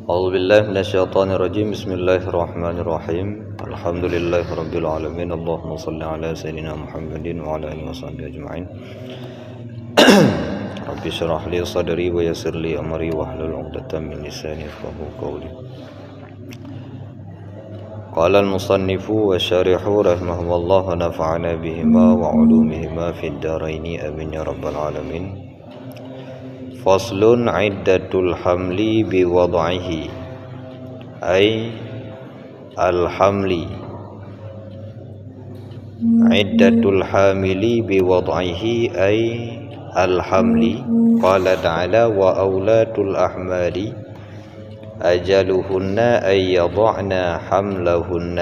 أعوذ بالله من الشيطان الرجيم. بسم الله الرحمن الرحيم. الحمد لله رب العالمين. اللهم صل على سيدنا محمد وعلى آله وصحبه أجمعين. رب اشرح لي صدري ويسر لي أمري واحلل عقدة من لساني يفقهوا قولي. قال المصنف والشارح رحمه الله ونفعنا بهما وعلومهما في الدارين آمين يا رب العالمين. فصل عدة الحمل بوضعه أي الحمل عدة الحامل بوضعه أي الحمل. قال تعالى وأولاة الأحمال أجلهن أن يضعن حملهن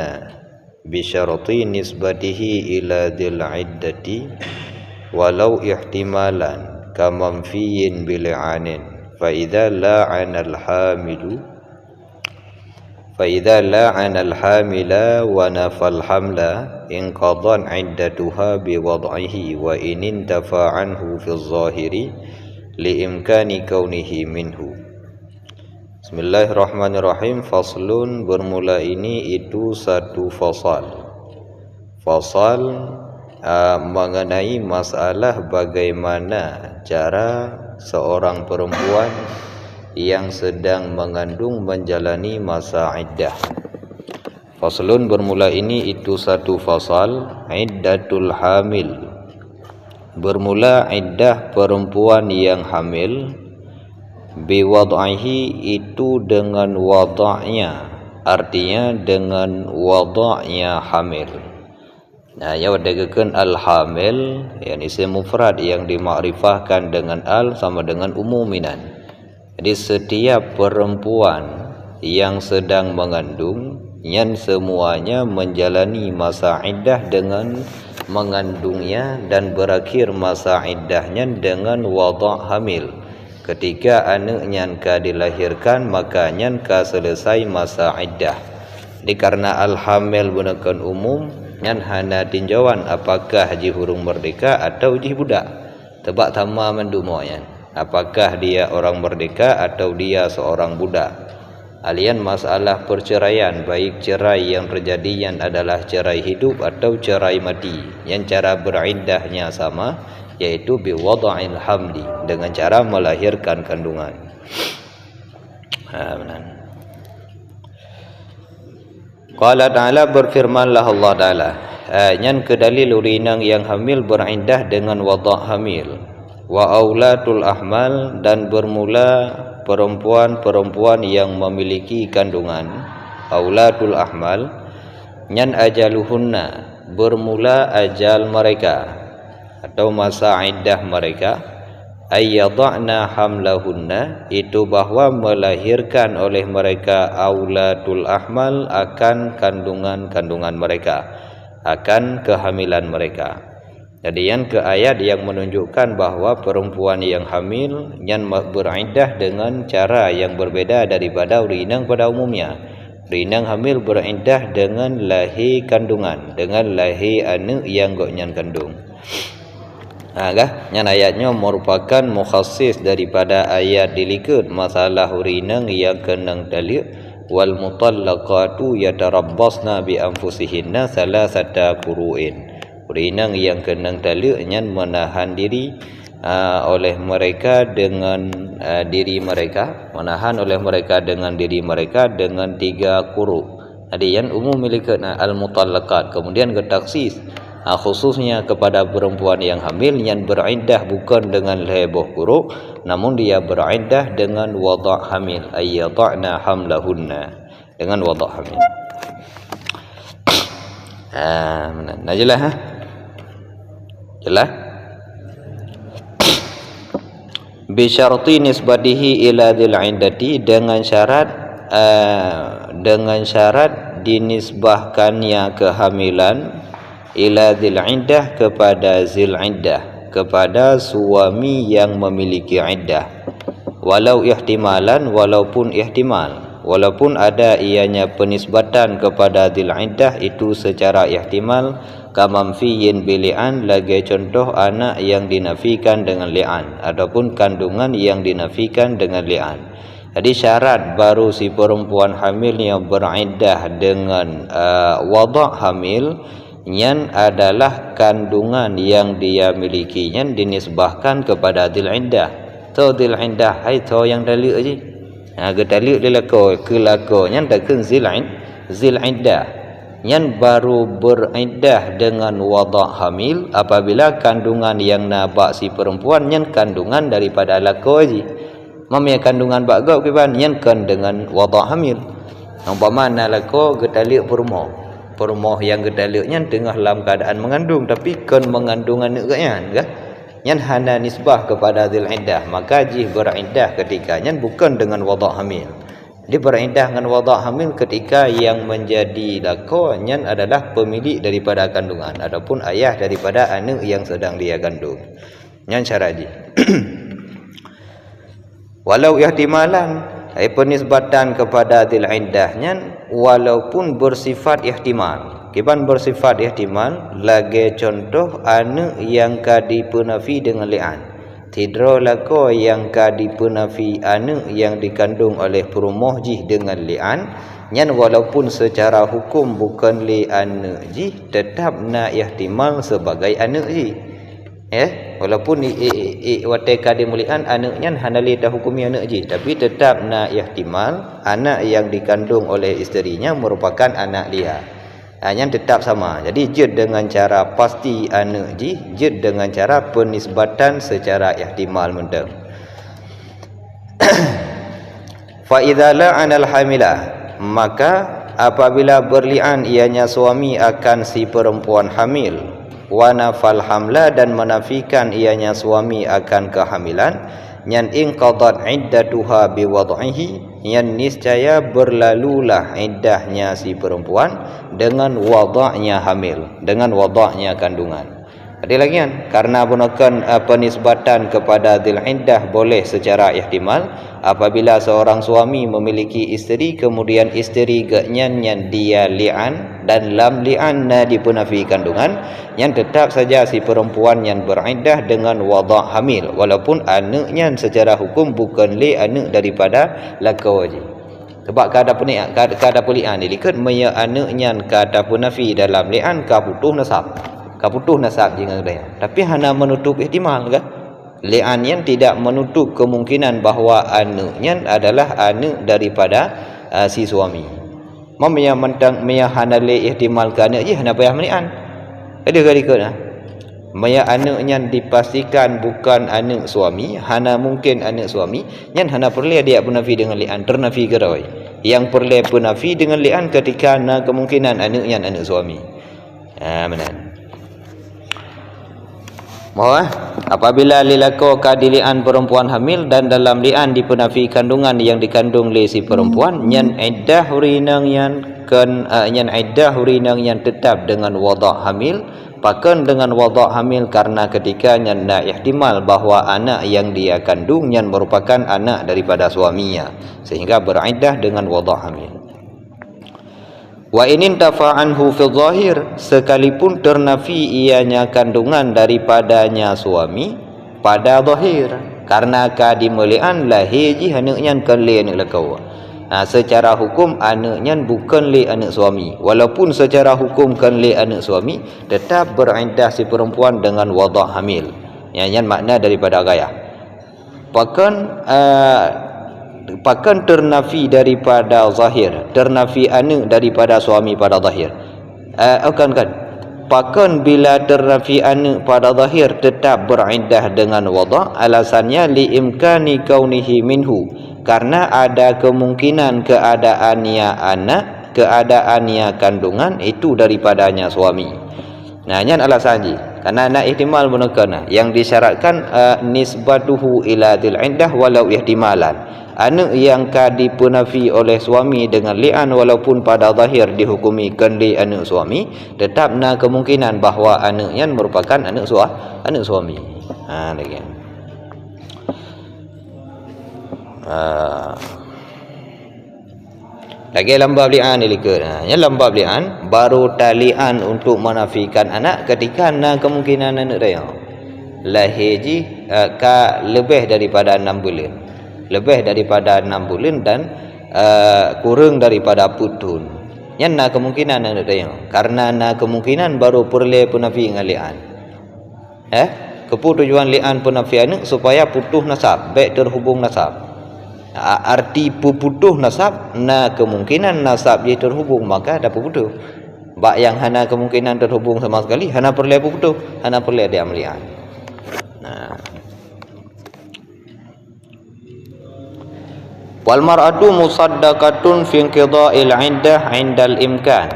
بشرط نسبته إلى ذي العدة ولو احتمالا كمنفي بلعان فإذا لعن الحامل ونفى الحمل انقضى عدتها بوضعه وإن انتفى عنه في الظاهر لإمكان كونه منه. Bismillahirrahmanirrahim. Faslun, bermula ini itu satu fasal mengenai masalah bagaimana cara seorang perempuan yang sedang mengandung menjalani masa iddah. Faslun, bermula ini itu satu fasal iddatul hamil, bermula iddah perempuan yang hamil, biwad'ihi itu dengan wada'nya, artinya dengan wada'nya hamil. Nah, ya wadagakan al-hamil yang isim mufrad yang dimakrifahkan dengan al sama dengan umuminan. Jadi setiap perempuan yang sedang mengandung yang semuanya menjalani masa iddah dengan mengandungnya dan berakhir masa iddahnya dengan wada' hamil. Ketika anaknya dilahirkan maka nyanka selesai masa iddah. Jadi karena al-hamil gunakan umum nyan hana tinjauan apakah ji hurung merdeka atau ji budak. Tebak tama mendumoyan. Apakah dia orang merdeka atau dia seorang budak. Alian masalah perceraian, baik cerai yang terjadi yang adalah cerai hidup atau cerai mati, yang cara beriddahnya sama, yaitu biwada'il hamli, dengan cara melahirkan kandungan. Benar. Qala ta'ala, berfirmanlah Allah Ta'ala, yang kedalil urinang yang hamil beriddah dengan wada' hamil, wa aulatul ahmal, dan bermula perempuan-perempuan yang memiliki kandungan, aulatul ahmal, nyan ajaluhunna, bermula ajal mereka atau masa iddah mereka, ayyada'na hamlahunna, itu bahwa melahirkan oleh mereka aulatul ahmal akan kandungan-kandungan mereka, akan kehamilan mereka. Jadi yang ke ayat yang menunjukkan bahwa perempuan yang hamil yang beriddah dengan cara yang berbeda daripada urinang pada umumnya. Urinang hamil beriddah dengan lahir kandungan, dengan lahir anak yang goknyan kandung. Yang ayatnya merupakan mukhassis daripada ayat dilikut masalah urinang yang kenang dalil wal mutallaqatu yatarabbasna bi anfusihinna salasata quru'in. Urinang yang kenang dalil yang menahan diri oleh mereka dengan diri mereka, menahan oleh mereka dengan diri mereka dengan 3 quru'. Jadi yang umum milikna al-mutallaqat, kemudian ketaksis khususnya kepada perempuan yang hamil yang beriddah bukan dengan leboh quru', namun dia beriddah dengan wada' hamil, ayyada'na hamlahunna, dengan wada' hamil. Nah, jelas jelas. Bi syarti nisbatihi ila dzil iddati, dengan syarat dinisbahkannya kehamilan ila dzil iddah, kepada zil iddah, kepada suami yang memiliki iddah, walau ihtimalan, walaupun ihtimal, walaupun ada ianya penisbatan kepada dzil iddah itu secara ihtimal, kamamfiyin bili'an, lagi contoh anak yang dinafikan dengan li'an ataupun kandungan yang dinafikan dengan li'an. Jadi syarat baru si perempuan hamilnya beriddah dengan wada' hamil nyan adalah kandungan yang dia milikinya dinisbahkan kepada dzil iddah. To dzil iddah hai to yang dalil aje. Gedalil dia lako nyan dakun dzil iddah. Nyan baru beriddah dengan wada' hamil apabila kandungan yang nabak si perempuan nyan kandungan daripada lako aje. Mamnya kandungan bakau kiban nyan kan dengan wada' hamil. Umpama lako gedalil permoh yang gedaluknya tengah dalam keadaan mengandung tapi kan mengandung anak kan nyan hana nisbah kepada dzil iddah, maka jih beriddah ketika nyan bukan dengan wada' hamil. Dia beriddah dengan wada' hamil ketika yang menjadi lako nyan adalah pemilik daripada kandungan, adapun ayah daripada anak yang sedang dia kandung. Nyan syarat jih. Walau ihtimalan penisbatan kepada dzil iddahnya walaupun bersifat ihtimal. Kiban bersifat ihtimal lagi contoh anak yang kadipunafi dengan li'an. Tidro lako yang kadipunafi anak yang dikandung oleh perumoh jih dengan li'an nyan walaupun secara hukum bukan li'an jih tetap na ihtimal sebagai anak jih. Walaupun watai kadimulian anaknya hanali dah hukumi anak je, tapi tetap na ihtimal anak yang dikandung oleh isterinya merupakan anak dia. Yang tetap sama. Jadi jid dengan cara pasti anak je, jid dengan cara penisbatan secara ihtimal mendem. Fa idza la'ana al-hamilah, maka apabila berli'an ianya suami akan si perempuan hamil, wa nafal hamla dan menafikan ianya suami akan kehamilan, nyan inqadat iddatuha biwad'ihi, yang niscaya berlalulah iddahnya si perempuan dengan wada'nya hamil, dengan wada'nya kandungan. Ada lagi kan? Karena gunakan penisbatan kepada dzil iddah boleh secara ihtimal apabila seorang suami memiliki isteri kemudian isteri nyan dia li'an dan lam li'an na dipunafi kandungan, yang tetap saja si perempuan yang beriddah dengan wada' hamil walaupun anaknya secara hukum bukan anak daripada lako wajib. Sebab kada pulian dilikat maya anaknya kada punafi dalam li'an ka putuh nasab jangan dia. Tapi hana menutup ihtimal kan? Li'an yang tidak menutup kemungkinan bahawa anaknya adalah anak daripada si suami. Mamanya mentang maya hana le ihtimal ke anak je hana payah meli'an. Ada ke nah? Maya anaknya dipastikan bukan anak suami, hana mungkin anak suami, nyan hana perlu dia punafi dengan li'an, ternafi gerai. Yang perlu punafi dengan li'an ketika na kemungkinan anaknya anak suami. Benar. Apabila lilako kadilian perempuan hamil dan dalam lian dipenafi kandungan yang dikandung oleh si perempuan, nyan iddah hurinang yang tetap dengan wada' hamil, pakan dengan wada' hamil karena ketika nyan na ihtimal bahawa anak yang dia kandung nyan merupakan anak daripada suaminya sehingga beriddah dengan wada' hamil. Wa inin tafa'anhu fi zahir, sekalipun ternafi ianya kandungan daripadanya suami pada zahir karena kadimulian lahiji anaknya kan le anak lakau. Secara hukum anaknya bukan le anak suami, walaupun secara hukum kan le anak suami tetap beriddah si perempuan dengan wada' hamil. Yang makna daripada gaya pakan ternafi daripada zahir, ternafi anak daripada suami pada zahir. Pakan bila ternafi anak pada zahir tetap beriddah dengan wada', alasannya liimkani kaunihi minhu, karena ada kemungkinan keadaannya anak, keadaannya kandungan itu daripadanya suami. Ini alasannya karena nak ihtimal menekan yang disyaratkan nisbatuhu ila dzil iddah walau ihtimalan. Anak yang kadipunafi oleh suami dengan li'an walaupun pada zahir dihukumi kendi anak suami, tetap na kemungkinan bahawa anaknya merupakan anak suami. Lagi. Lagi lambab li'an ilikut. Lambab li'an baru talian untuk menafikan anak ketika na kemungkinan anak dia lahir lebih daripada 6 bulan. lebih daripada 6 bulan dan kurang daripada putun. Yang na kemungkinan nak tengok. Karena na kemungkinan baru perle penafi dengan li'an. Kepu tujuan li'an penafian supaya putuh nasab, baik terhubung nasab. Arti puputuh nasab, na kemungkinan nasab dia terhubung, maka ada puputuh. Bak yang hana kemungkinan terhubung sama sekali, hana perlu puputuh, hana perlu dia melihat. Wal mar'atu musaddaqatun fi inqida'il 'iddah 'indal imkan.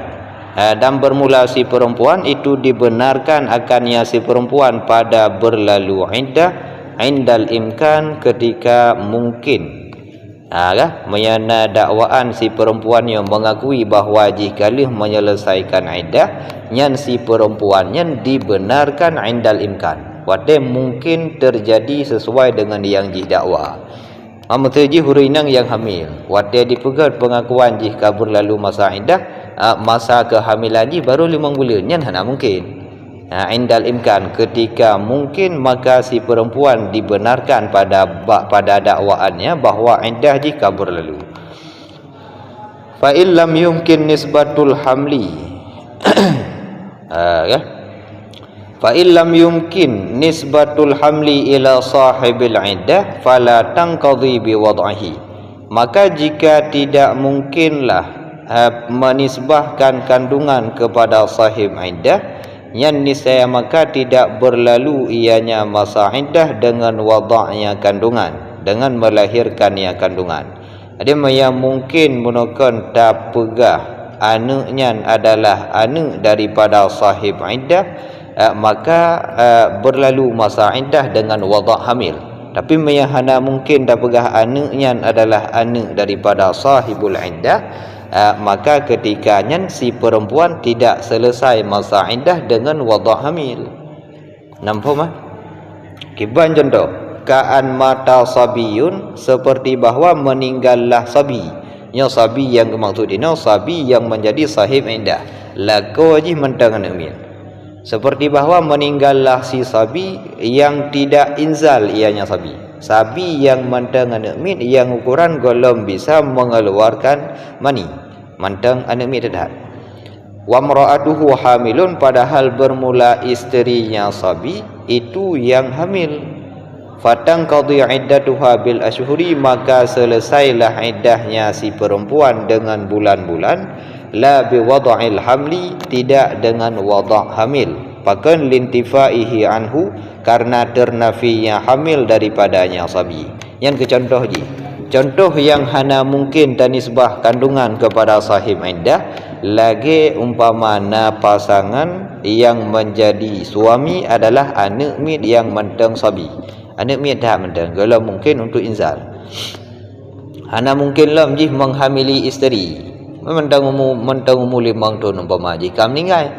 Dan bermula si perempuan itu dibenarkan akannya si perempuan pada berlalu 'iddah 'indal imkan ketika mungkin. Menyana dakwaan si perempuan yang mengakui bahawa jikalau menyelesaikan iddah nyan si perempuan nyan dibenarkan indal imkan, wate mungkin terjadi sesuai dengan yang didakwa. Terjadi hurinang yang hamil, wate dipegat pengakuan jika berlalu masa iddah, masa kehamilan ji baru 5 bulan, nyan hana mungkin. Indal imkan, ketika mungkin maka si perempuan dibenarkan pada dakwaannya bahawa iddah jika berlalu. Fa illam yumkin nisbatul hamli fa illam yumkin nisbatul hamli ila sahibil iddah fala tanqadhi bi wad'ihi. Maka jika tidak mungkinlah menisbahkan kandungan kepada sahib iddah, yang niscaya maka tidak berlalu ianya masa iddah dengan wada'nya kandungan, dengan melahirkannya kandungan. Ada yang mungkin menekan tak pegah anaknya adalah anak daripada sahib iddah, maka berlalu masa iddah dengan wada' hamil. Tapi yang hana mungkin tak pegah anaknya adalah anak daripada sahibul iddah, maka ketikanya si perempuan tidak selesai masa iddah dengan wada' hamil. Nampak mah? Kiban contoh, kaan mata sabiyun, seperti bahawa meninggallah sabi. Nya sabi yang maksud ini sabi yang menjadi sahib iddah. Lako aji mentang hamil. Seperti bahawa meninggallah si sabi yang tidak inzal ianya sabi. Sabi yang mentang anak mit yang ukuran golom bisa mengeluarkan mani, mentang anak mit dah. Wa mar'atuhu hamilun, padahal bermula isterinya sabi itu yang hamil. Fatang qadhi iddatuha bil ashhuri, maka selesailah iddahnya si perempuan dengan bulan-bulan. La bi wada'il hamli, tidak dengan wada' hamil. Pakan lintifaihi anhu, karena ternafinya hamil daripadanya sabi. Yang ke contoh ji, contoh yang hana mungkin tanisbah kandungan kepada sahib iddah, lagi umpamana pasangan yang menjadi suami adalah anak mit yang mentang sabi. Anak mit dah mentang, kalau mungkin untuk inzal. Hana mungkin lam ji menghamili isteri. Mentang umur 5 tahun umpama jika meninggal.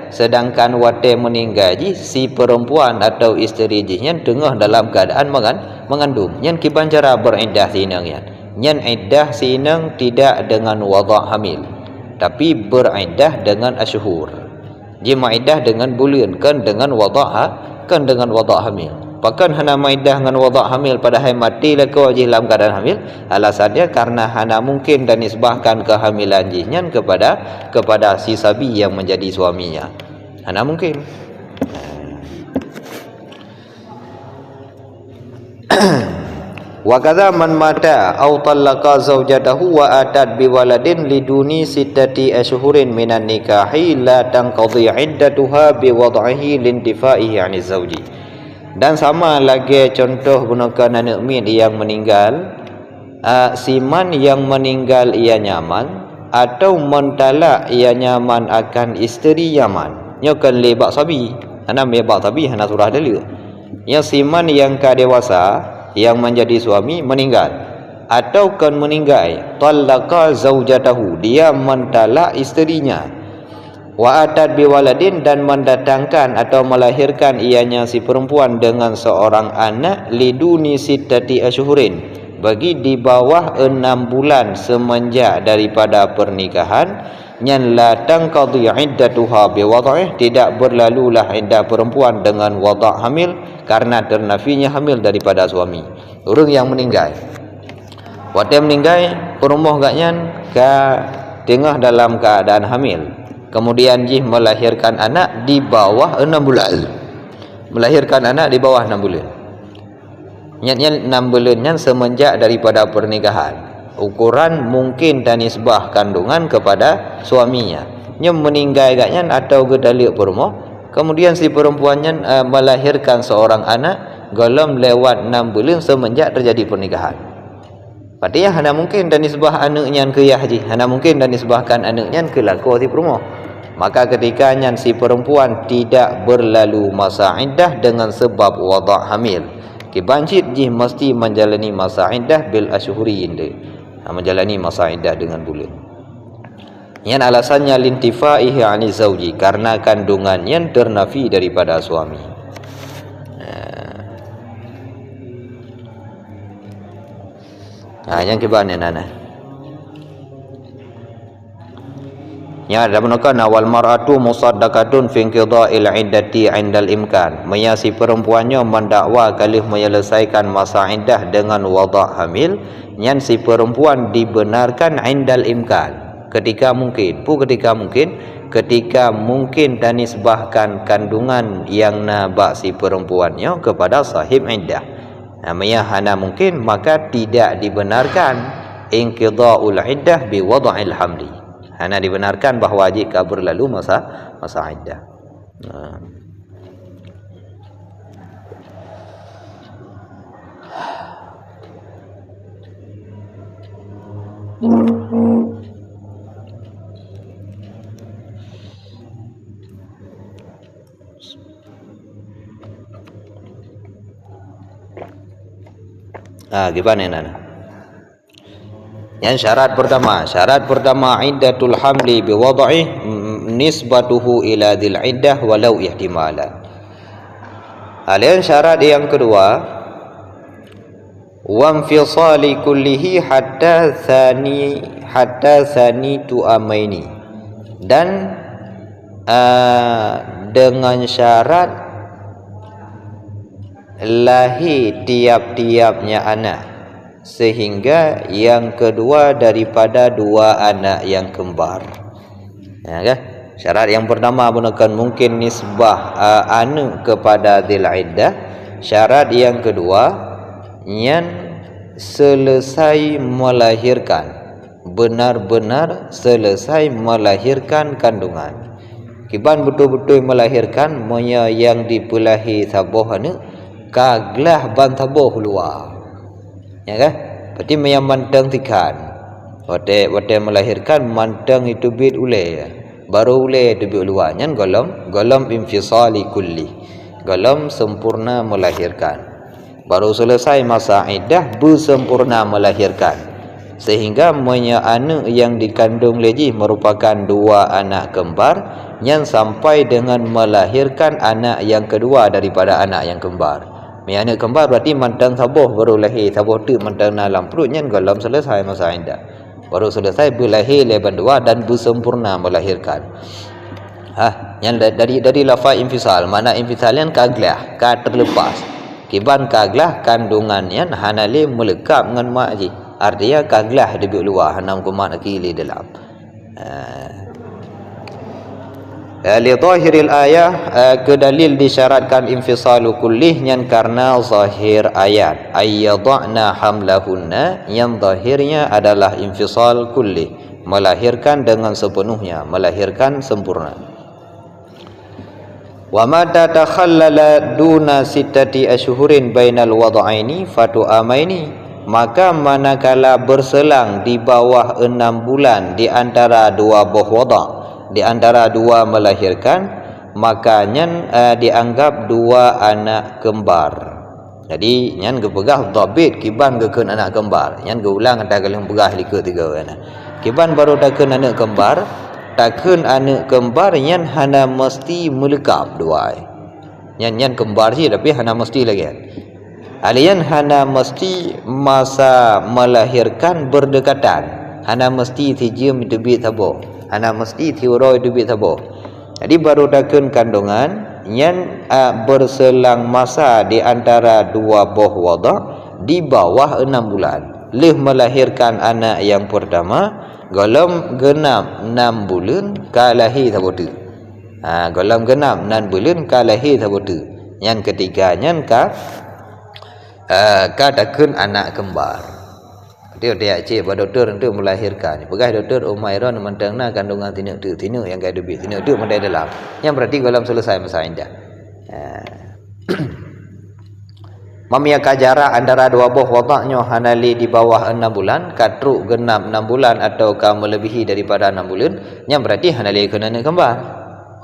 Sedangkan wate meninggal ji si perempuan atau isteri ji yang tengah dalam keadaan mengandung. Yang kiban cara beriddah sinang yan. Yang iddah sinang tidak dengan wada' hamil, tapi beriddah dengan asyhur. Jima iddah dengan bulan kan dengan wada' hamil. Pakan hana maidah dengan wada' hamil pada hari mati lako ji dalam keadaan hamil. Alasannya karena hana mungkin dan nisbahkan kehamilan jinya kepada si sabi yang menjadi suaminya. Hana mungkin. Wa kadza man mata aw talaqa zawjatahu wa atat biwaladin liduni sittati ashhurin minan nikahi la tanqadhi iddatuha biwad'ihi lintifaihi 'ani zawji. Dan sama lagi contoh gunakan anak mit yang meninggal, siman yang meninggal ia nyaman atau mentalak ia nyaman akan isteri nyaman. Nyokan lebak sabi, hana lebak sabi hana surah dulu. Yang siman yang kadewasa yang menjadi suami meninggal atau kan meninggal, talaqa zaujatahu, dia mentalak isterinya. Wa atat biwaladin, dan mendatangkan atau melahirkan ianya si perempuan dengan seorang anak liduni sittati ashhurin, bagi di bawah 6 bulan semenjak daripada pernikahan. nyan la tanqadi iddatuha bi wad'ih, tidak berlalulah iddah perempuan dengan wada' hamil karena ternafinya hamil daripada suami. Orang yang meninggal, waktu meninggal perumuh gaknyan ka tengah dalam keadaan hamil, kemudian jih melahirkan anak di bawah 6 bulan. Melahirkan anak di bawah 6 bulan. Nyatnya 6 bulan nyan semenjak daripada pernikahan. Ukuran mungkin dan nisbah kandungan kepada suaminya. Nya meninggal gaknyan atau gedalik perumuh, kemudian si perempuannya melahirkan seorang anak golom lewat 6 bulan semenjak terjadi pernikahan. Berarti ya hana mungkin dan nisbah anaknya ke yahji, hana mungkin dan nisbahkan anaknya ke lako si perumuh. Maka ketika nyan si perempuan tidak berlalu masa iddah dengan sebab wada' hamil, kibancit jih mesti menjalani masa iddah bil asyhuri inde, menjalani masa iddah dengan bulan. Yang alasannya lintifaihi ani zauji, karena kandungannya ternafi daripada suami. Yang kibane nana. Ya, ada menukan awal mar'atu musaddaqatun fi inqida'il iddati 'indal imkan. Mayasi perempuannya mendakwa kalih menyelesaikan masa iddah dengan wada' hamil, nyan si perempuan dibenarkan 'indal imkan. Ketika mungkin, ketika mungkin dan nisbahkan kandungan yang nabak si perempuannya kepada sahib iddah. Namanya hana mungkin, maka tidak dibenarkan inqida'ul iddah bi wada'il hamli. Hana dibenarkan bahawa jika berlalu masa iddah. Gimana nana? Yang syarat pertama iddatul hamli bi wad'i nisbatuhu ila dzil iddah walau ihtimalan. Alian syarat yang kedua, wa infisali kullihi hatta thani tu amaini, dan dengan syarat lahir tiap-tiapnya anak sehingga yang kedua daripada dua anak yang kembar. Ya kan? Syarat yang pertama menekan mungkin nisbah anak kepada dzil iddah. Syarat yang kedua yang selesai melahirkan, benar-benar selesai melahirkan kandungan. Kiban betul-betul melahirkan, monya yang dipelahi saboh anak kaglah bantaboh luar. Ya kan? Berarti yang mantang tikan. Wate melahirkan mantang itu bid ule. Baru ule itu bid luar. Nyan golom infisali kulli. Golom sempurna melahirkan. Baru selesai masa iddah bersempurna melahirkan. Sehingga monya anak yang dikandung lagi merupakan dua anak kembar, yang sampai dengan melahirkan anak yang kedua daripada anak yang kembar. Anak kembar berarti mantang saboh baru lahir, saboh tu mantang dalam perutnya golom selesai masa iddah. Baru selesai berlahir leban dua dan bersempurna melahirkan. Yang dari lafaz infisal, mana infisalian kaglah, ka terlepas. Kiban kaglah kandungannya hanali melekap dengan mak ji. Artinya kaglah debik luar hanam kumat akili dalam. Li zahiril ayah, ke dalil disyaratkan infisalu kullihnya karena zahir ayat ayyadna hamlahunna, yang zahirnya adalah infisal kullih, melahirkan dengan sepenuhnya, melahirkan sempurna. Wa ma tatakhallala duna sittati asyhurin bainal wad'aini fatu amaini, maka manakala berselang di bawah 6 bulan di antara dua buah wada', di antara dua melahirkan, makanya dianggap dua anak kembar. Jadi nyan gepegah dhabit kiban gekeun anak kembar. Nyan geulang ada galeng pegah lika tiga kana. Kiban baru dakeun anak kembar, takeun anak kembar nyan hana mesti melekap dua. Nyan kembar sih tapi hana mesti lagi. Alian hana mesti masa melahirkan berdekatan. Hana mesti tijim debit tabo. anak mesti tiuroi dubit tabo. Jadi baru dakun kandungan yang berselang masa di antara dua buah wada' di bawah 6 bulan. Leh melahirkan anak yang pertama golom genap 6 bulan kalahi tabotu. Golom genap 6 bulan kalahi tabotu. Yang ketiganya dakun anak kembar. Dia cik pada doktor untuk melahirkan. Pegas doktor Umairon mentengna kandungan tinuk yang kai dubit tinuk mendai dalam. Yang berarti golom selesai masa indah. Mamiaka jarak antara dua buah wadaknya hanali di bawah 6 bulan, katruk genap 6 bulan ataukah melebihi daripada 6 bulan, yang berarti hanali kena anak kembar.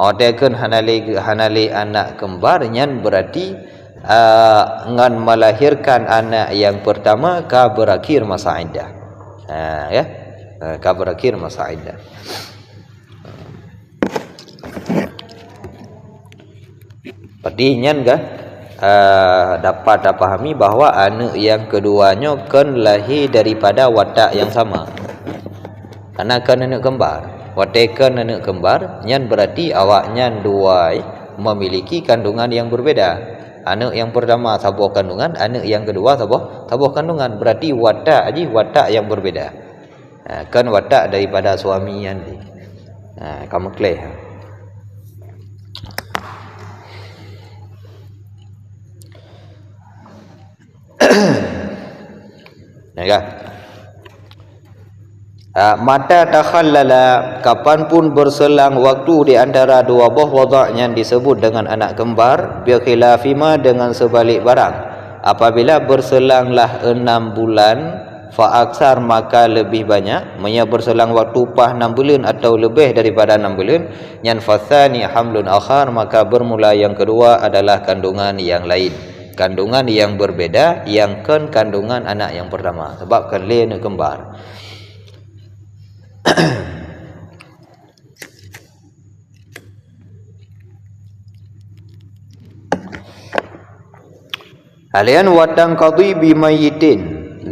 Odekun hanali anak kembar yang berarti ngan melahirkan anak yang pertama ka berakhir masa iddah. Ka berakhir masa iddah. Pertinyan dapat dipahami bahawa anak yang keduanya kan lahir daripada watak yang sama. Karena kan anak kembar. Watekan anak kembar yang berarti awaknya dua memiliki kandungan yang berbeda. Anak yang pertama tabuh kandungan, anak yang kedua tabuh kandungan, berarti watak yang berbeda. Kan watak daripada suami yang ni. Kamu clear. Mata takhallala, kapanpun berselang waktu di antara dua buah wada' yang disebut dengan anak kembar, bi khilafima dengan sebalik barang. Apabila berselanglah 6 bulan fa aksar maka lebih banyak, maksudnya berselang waktu 6 bulan atau lebih daripada 6 bulan, yang fathani hamlun akhar, maka bermula yang kedua adalah kandungan yang lain. Kandungan yang berbeda yang kan kandungan anak yang pertama, sebab kan lain anak kembar. Alian watang qadhi bimayitin,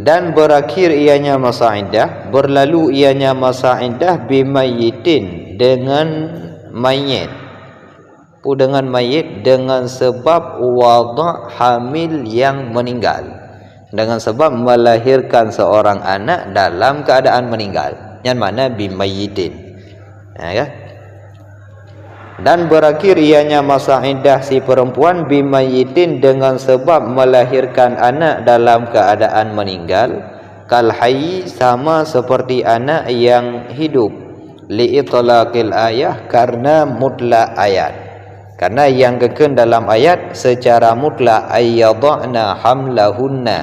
dan berakhir ianya masa iddah, berlalu ianya masa iddah bimayitin dengan mayit. Dengan mayit dengan sebab wada' hamil yang meninggal, dengan sebab melahirkan seorang anak dalam keadaan meninggal, yang mana bimayitin. Dan berakhir ianya masa iddah si perempuan bimayitin dengan sebab melahirkan anak dalam keadaan meninggal, kal hayy, sama seperti anak yang hidup, li itlaqil ayah, karena mutlak ayat. Karena yang kekun dalam ayat secara mutlak ayyadna hamlahunna,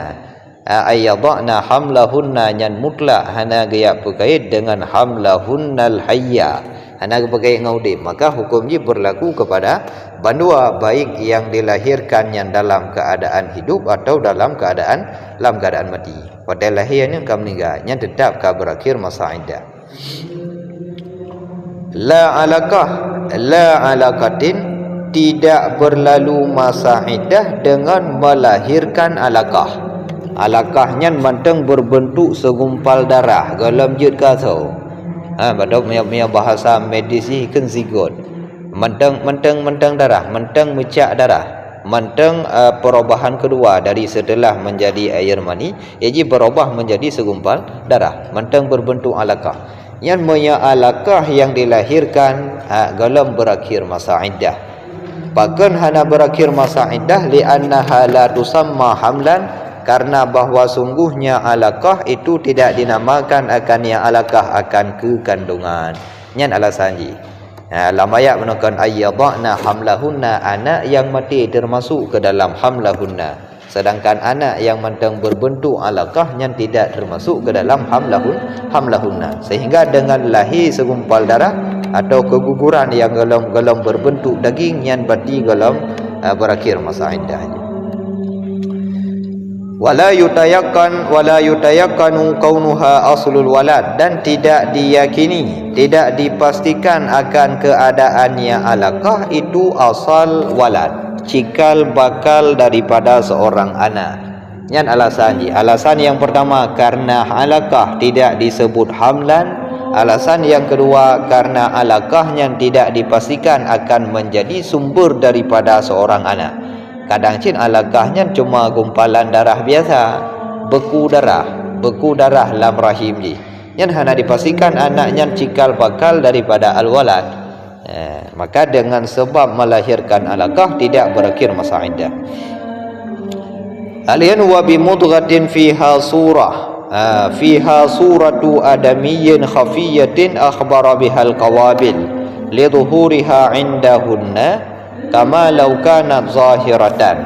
ayyadna hamlahunna yang mutlak hana gaya berkait dengan hamlahunnal hayya, hana berkait ngaudip, maka hukumnya berlaku kepada bandua, baik yang dilahirkan yang dalam keadaan hidup atau dalam keadaan mati. Pada lahirnya kamu meninggal, yang tetap ka berakhir masa iddah. La alaqatin, tidak berlalu masa iddah dengan melahirkan alaqah. Alaqahnya mentang berbentuk segumpal darah, galam jut kau. Pada punya bahasa medis ni kan zigot. Mentang darah, mentang mecak darah, mentang perubahan kedua dari setelah menjadi air mani, ia berubah menjadi segumpal darah, mentang berbentuk alaqah. Yang punya alaqah yang dilahirkan galam berakhir masa iddah. Bahkan hana berakhir masa iddah li'annaha la tusamma hamlan, karena bahwa sungguhnya alaqah itu tidak dinamakan akan yang alaqah akan kekandungan. Yang alasannya dalam ayat menekan ayyadna hamlahunna, anak yang mati termasuk ke dalam hamlahunna, sedangkan anak yang mentang berbentuk alaqah yang tidak termasuk ke dalam hamlahunna. Sehingga dengan lahir segumpal darah atau keguguran yang golong berbentuk daging, yang berarti golong berakhir masa iddahnya. Wala yutayakkanu kaunuha aslul walad, dan tidak diyakini, tidak dipastikan akan keadaannya alaqah itu asal walad, cikal bakal daripada seorang anak. Yang alasan yang pertama, karena alaqah tidak disebut hamlan, Alasan yang kedua, karena alaqahnya tidak dipastikan akan menjadi sumber daripada seorang anak. Kadang cin alaqahnya cuma gumpalan darah biasa, beku darah dalam rahim ji. Yang hanya dipastikan anaknya cikal bakal daripada al-walad. Maka dengan sebab melahirkan alaqah tidak berakhir masa iddah. Alian wa bi mudghatin fiha suratu adamiyyin khafiyatin akhbara bihal qawabil lidhuhuriha indahunna kama law kanat zahiratan.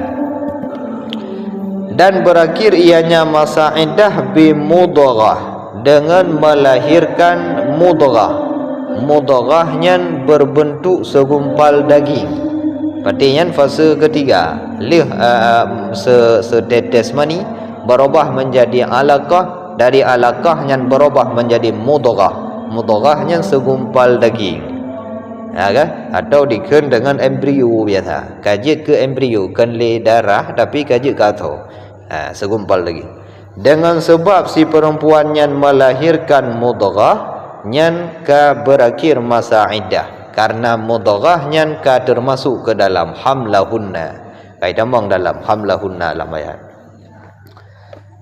Dan berakhir ianya masa iddah bi mudghah, dengan melahirkan mudghahnya berbentuk segumpal daging. Artinya fase ketiga, setetes mani berubah menjadi alaqah, dari alaqahnya berubah menjadi mudghahnya segumpal daging. Atau diken dengan embrio biasa, kajik ke embrio kan le darah tapi kajik ke atau segumpal daging. Dengan sebab si perempuan yang melahirkan mudghah nyan ka berakhir masa iddah, karena mudghah nyan ka termasuk ke dalam hamlahunna. Kaitan mong dalam hamlahunna dalam ayat.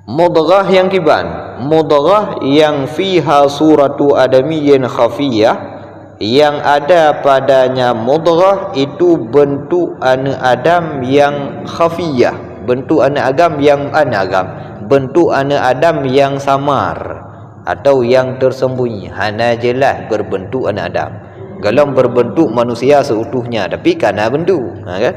Mudghah yang kiban, mudghah yang fiha suratu adamiyyin khafiyah, yang ada padanya mudghah itu bentuk anak Adam yang khafiyah, bentuk anak Adam yang samar atau yang tersembunyi. Hana jelas berbentuk anak Adam, kalau berbentuk manusia seutuhnya tapi kana bentuk, kan?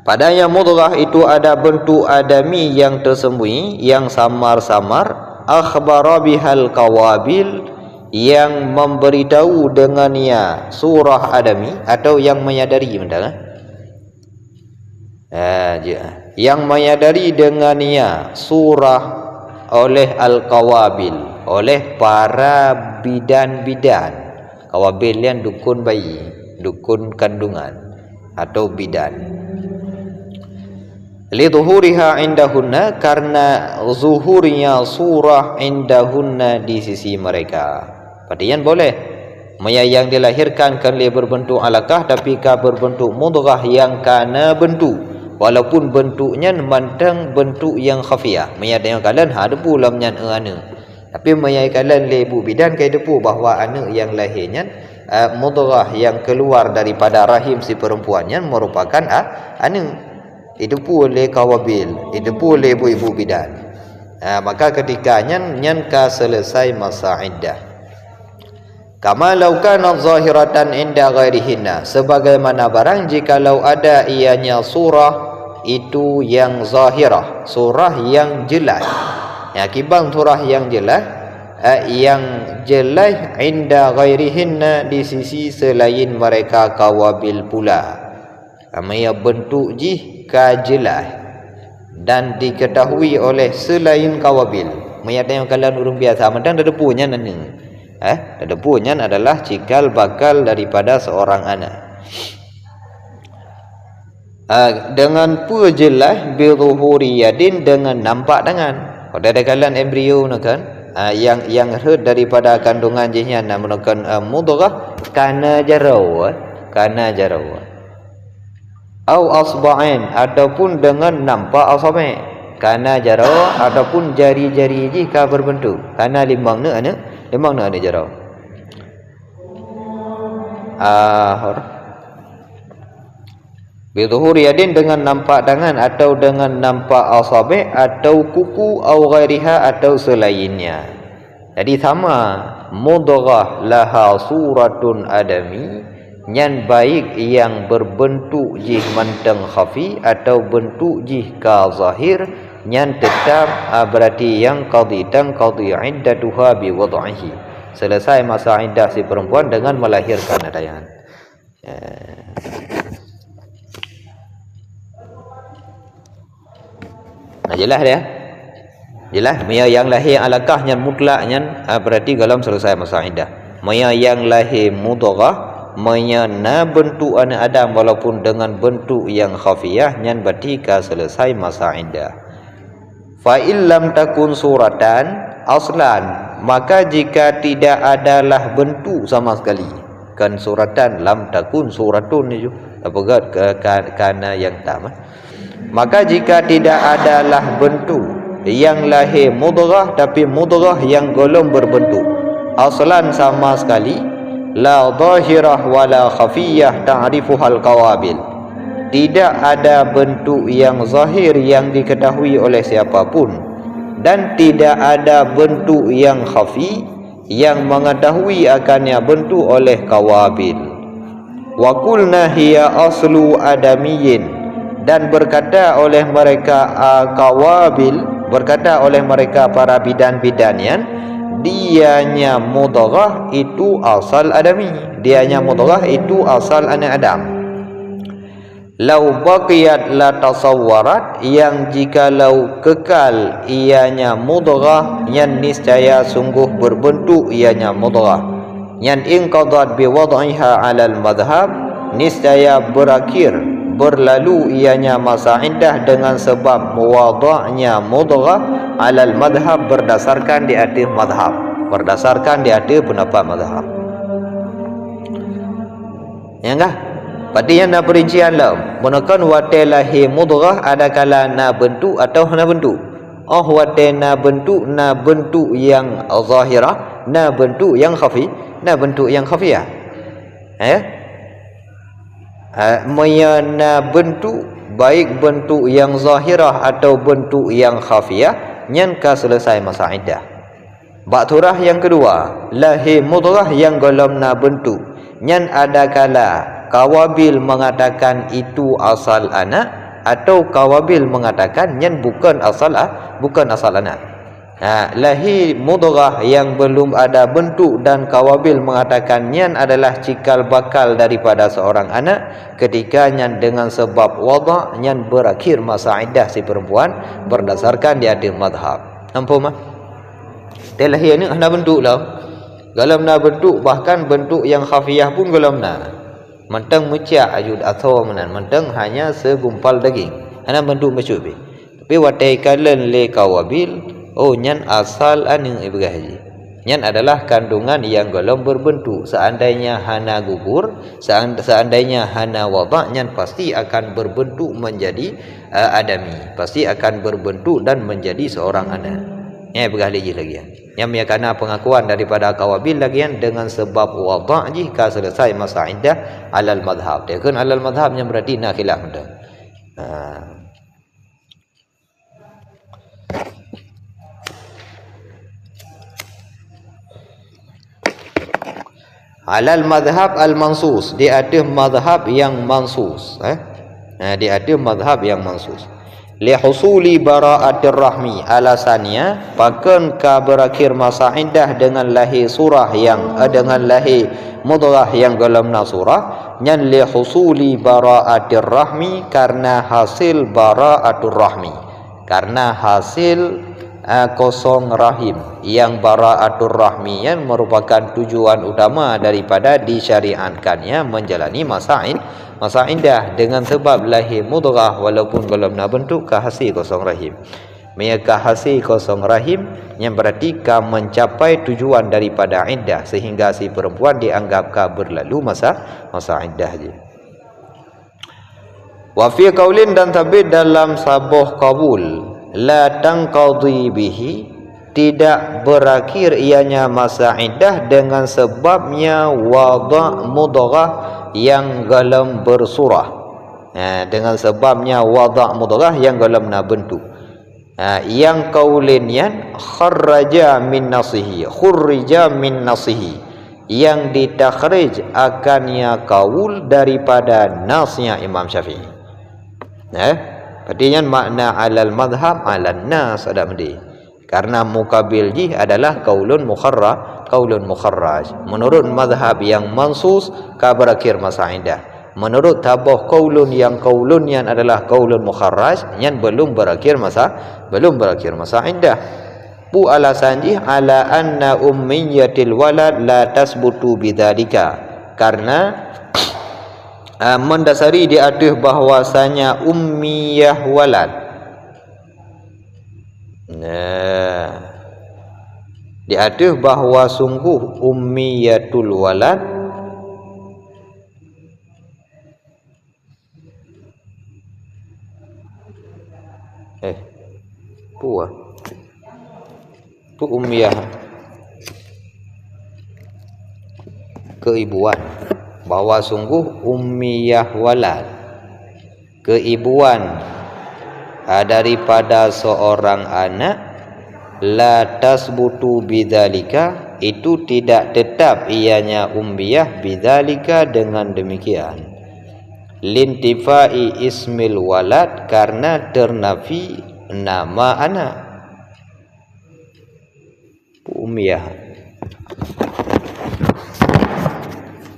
Padanya mudghah itu ada bentuk adami yang tersembunyi, yang samar-samar. Akhbara bihal qawabil, yang memberitahu dengannya surah adami, atau yang menyadari yang menyadari dengannya surah oleh al-qawabil, oleh para bidan-bidan. Qawabil yang dukun bayi, dukun kandungan atau bidan. Lidhuhuriha indahunna, karena zuhurnya surah indahunna di sisi mereka. Artinya boleh yang dilahirkan kan dia berbentuk alaqah tapi ka berbentuk mudghah yang kana bentuk, walaupun bentuknya mandang bentuk yang khafiyah. Yang kalian ada pula menyan anu, tapi kalian lebu bidan kai depu bahawa anak yang lahirnya mudghah yang keluar daripada rahim si perempuannya merupakan anak. Itu pun oleh kawabil, itu pun oleh ibu-ibu bidan. Maka ketikanya nyanka selesai masa iddah. Kama law kana zahiratan inda ghairihinna, sebagaimana barang jikalau ada ianya surah itu yang zahirah, surah yang jelas. Kibang surah yang jelas, inda ghairihinna, di sisi selain mereka kawabil pula. Amaya bentuk jika jelas dan diketahui oleh selain kawabil. Yang kalian urung biasa madang ada punya nani. Ada punya adalah cikal bakal daripada seorang anak. Dengan jelas bizuhuri yadin, dengan nampak tangan. Kalau ada kalian embrio kan, yang herd daripada kandungan jihnya menekan mudghah kana jarau. Au asba'in, ataupun dengan nampak asabi', kana jarau, ataupun jari-jari jika berbentuk. Kana limang na jarau. Bizuhuri yadin, dengan nampak tangan atau dengan nampak asabi' atau kuku, au ghairiha, atau selainnya. Jadi sama, mudghah laha suratun adami, yang baik yang berbentuk jih manteng khafi atau bentuk jih ka zahir, yang tetap berarti yang qadi iddatuha bi wad'ihi, selesai masa iddah si perempuan dengan melahirkan adayan. Jelas dia? Jelas yang lahir alaqahnya mutlaknya berarti galam selesai masa iddah. Yang lahir mudghah menyana bentuk anak Adam walaupun dengan bentuk yang khafiyah, nyan batika selesai masa iddah. Fa illam takun suratan aslan, maka jika tidak adalah bentuk sama sekali, kan suratan lam takun suratun ni ju apa kana yang tam, maka jika tidak adalah bentuk yang lahir mudghah tapi mudghah yang belum berbentuk aslan sama sekali, la zahirah wala khafiyah ta'rifuhal qawabil, tidak ada bentuk yang zahir yang diketahui oleh siapapun dan tidak ada bentuk yang khafi yang mengetahui akannya bentuk oleh kawabil. Wa qulna hiya aslu adamiyin, dan berkata oleh mereka kawabil, berkata oleh mereka para bidan-bidanian, dianya mudghah itu asal adami, dianya mudghah itu asal anak Adam. Lau baqiyat la tasawwarat, yang jikalau kekal ianya mudghah, yang niscaya sungguh berbentuk ianya mudghah, yang inqadat bi wad'iha 'alal madhhab, niscaya berakhir berlalu ianya masa iddah dengan sebab wada'nya mudghah 'alal madhhab, berdasarkan di atas madhhab, berdasarkan di atas pendapat madhhab. Ya enggak? Berarti yang nak perincian lah, menekan wate lahir mudghah adakala na bentuk atau na bentuk. Oh wate na bentuk yang zahirah, na bentuk yang khafi, na bentuk yang khafiyah. Na bentuk baik bentuk yang zahirah atau bentuk yang khafiyah, nyanka selesai masa iddah. Bakturah yang kedua, lahir mudghah yang golom na bentuk, nyan adakala kawabil mengatakan itu asal anak, atau kawabil mengatakan yang bukan asal anak. Lahir mudghah yang belum ada bentuk dan kawabil mengatakan yang adalah cikal bakal daripada seorang anak, ketika yang dengan sebab wada' yang berakhir masa iddah si perempuan berdasarkan di atas madhab. Nampak mah? Dia lahir ni ada bentuk lah. Galam na bentuk, bahkan bentuk yang khafiyah pun galam na. Mentang mucia ajud atau menan, mentang hanya segumpal daging, hanya bentuk macam ni. Tapi watai kalen le kawabil, oh nyan asal aning ibrah haji, nyan adalah kandungan yang golong berbentuk. Seandainya hana gugur, seandainya hana wada', nyan pasti akan berbentuk menjadi adami, pasti akan berbentuk dan menjadi seorang anak. Ya ibrah lagi yang meyakana pengakuan daripada kawabil lagian dengan sebab wada' jika selesai masa iddah alal madhab. Dia kan alal madhab yang berarti nak khilaf dah. Alal madhab al mansus, dia ada madhab yang mansus, dia ada madhab yang mansus. Li husuli bara'atir rahmi, alasannya pakan ka berakhir masa iddah dengan lahir surah yang dengan lahir mudghah yang galamna surah, nyan li husuli bara'atir rahmi, karena hasil bara'atur rahmi, karena hasil kosong rahim, yang bara'atur rahmi yang merupakan tujuan utama daripada disyariatkannya menjalani masa iddah dengan sebab lahir mudghah walaupun belum na bentuk ka hasil kosong rahim. Mereka hasil kosong rahim yang berarti ka mencapai tujuan daripada iddah, sehingga si perempuan dianggap ka berlalu masa iddah je. Wa fi qaulin, dan tabit dalam sabuh qabul, la tanqadhi bihi, tidak berakhir ianya masa iddah dengan sebabnya wada' mudghah yang galam bersurah, dengan sebabnya wada' mudghah yang galam na bentuk. Yang kaulin yan kharraja min nasihi, khurrija min nasihi, yang ditakhrij akannya kaul daripada nasnya Imam Syafi'i. Artinya makna alal madhab alal nas ada mesti, karena mukabil jih adalah kaulun mukharraj. Menurut madhab yang mansus ka berakhir masa iddah. Menurut tabuh kaulun yang adalah kaulun mukharraj, yang belum berakhir masa iddah. Bu alasan jih ala anna ummiyatil walad la tasbutu bidzalika, karena mendasari di atas bahwasanya ummiyah walad, diaduh bahawa sungguh ummiyatul walad tu ummiyah keibuan, bahwa sungguh ummiyah walad keibuan daripada seorang anak la tasbutu bidzalika, itu tidak tetap ianya ummiyah bidzalika dengan demikian, lintifai ismil walad, karena ternafi nama anak. Ummiyah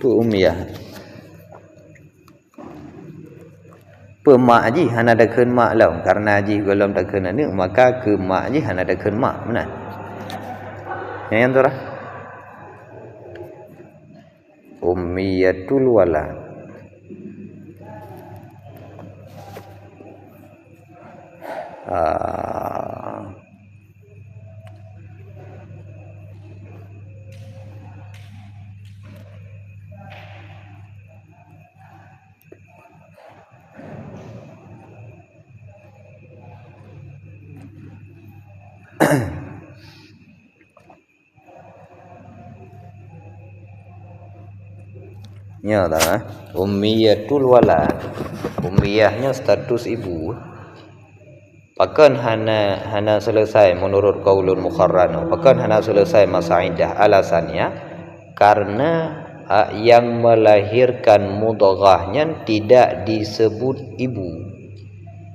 tu ummiyah pemak ji hana dakeun mak lau, karena ji golom dakeun aneuk maka ke mak ji hana dakeun mak benar yang tu lah ummiyatul walad. Nya dah ummiyatul walad, ummiyahnya status ibu. Pakan hana selesai menurut qaulun mukharran, pakan hana selesai masa iddah, alasannya karena yang melahirkan mudghahnya tidak disebut ibu.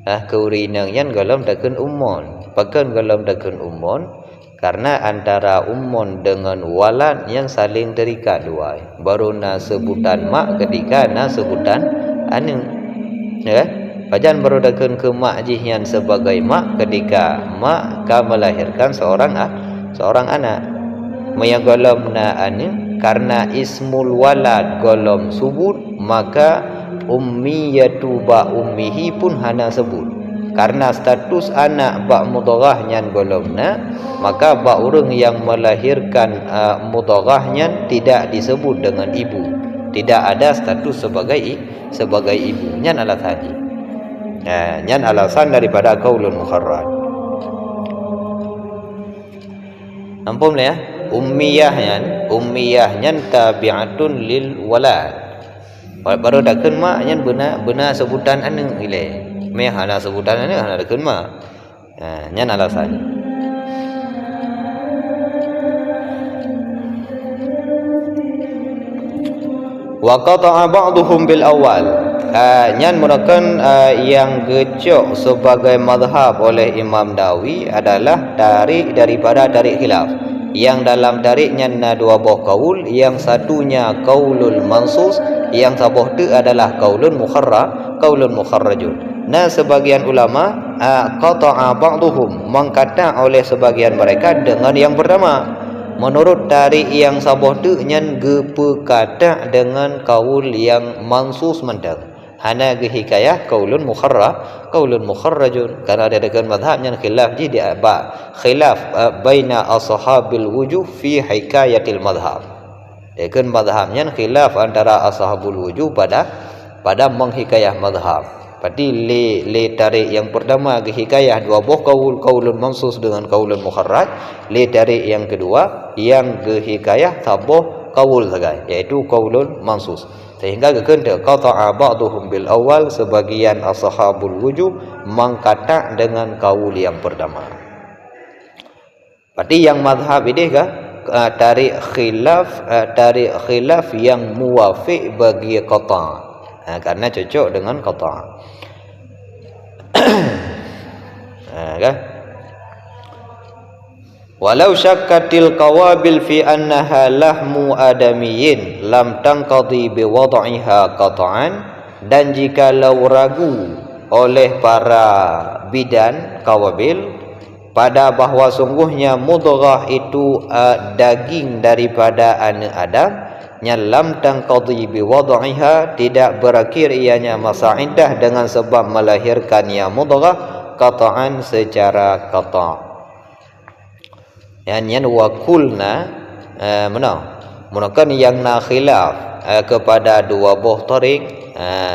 Keurinangnya galam dakeun ummun, pakan galam dakeun ummun karena antara ummun dengan walad yang saling terikat dua, baru na sebutan mak ketika na sebutan anu ya. Pajan baru dakeun ke mak jihyan sebagai mak ketika mak ka melahirkan seorang anak. Maya golom na anu karena ismul walad golom subut, maka ummiyatu ba ummihi pun hana sebut. Karena status anak ba mudghahnya golomna, maka ba urang yang melahirkan mudghahnya tidak disebut dengan ibu, tidak ada status sebagai ibu. Nyan alasan nyan alasan daripada qaulun mukharrar. Ampun ya, ummiyahnya tabi'atun lil walad. Baru dakeun mak nyan beuna sebutan anu ile. Meh hana sebutan anu hana dakeun mak. Nyan alasan. Wa qata'a ba'dhum bil awal. Nyan merupakan yang gecok sebagai mazhab oleh Imam Dawi adalah tarik daripada tarik khilaf. Yang dalam tariknya na dua buah kaul, yang satunya kaulul mansus, yang sabuh tu adalah kaulun mukharrajun. Nah sebagian ulama qata'a ba'dhum, mengkata oleh sebagian mereka dengan yang pertama. Menurut tarik yang sabuh tu nyan gepekata dengan kaul yang mansus mendak. Hana hikayah qaulun mukharrajun, karena ada dengan mazhabnya khilaf ji dia khilaf baina ashabil wujuh fi hikayatil mazhab. Dengan mazhabnya khilaf antara ashabul wujuh pada menghikayah mazhab. Berarti le tarik yang pertama hikayah dua buah qaulun mansus dengan qaulun mukharraj, le tarik yang kedua yang hikayah sabuh qaul saja, iaitu qaulun mansus. Sehingga kekenda qata'a ba'dhum bil awal, sebagian ashabul wujuh mengkata dengan kaul yang pertama. Berarti yang mazhab ini tarik khilaf yang muwafiq bagi qata', karena cocok dengan qata'. Kan? Walau syakkatil qawabil fi annaha lahmu adamiyyin lam tanqadi bi wad'iha qat'an, dan jikalau ragu oleh para bidan qawabil pada bahawa sungguhnya mudghah itu daging daripada anak Adam, lam tanqadi bi wad'iha, tidak berakhir ianya masa iddah dengan sebab melahirkannya mudghah qat'an secara qata'. Yan wa kulna mana munakan yang na khilaf kepada dua buah tarik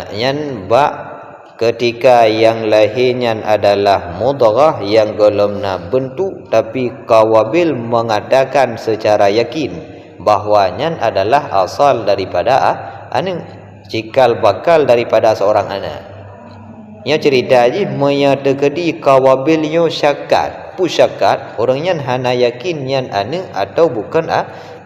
yan ba ketika yang lahirnya adalah mudghah yang golomna bentuk, tapi kawabil mengatakan secara yakin bahwanya adalah asal daripada anu cikal bakal daripada seorang anak. Nya cerita je menyadekedi kawabilnya syakat pusyakat orangnya hana yakin nyan anu atau bukan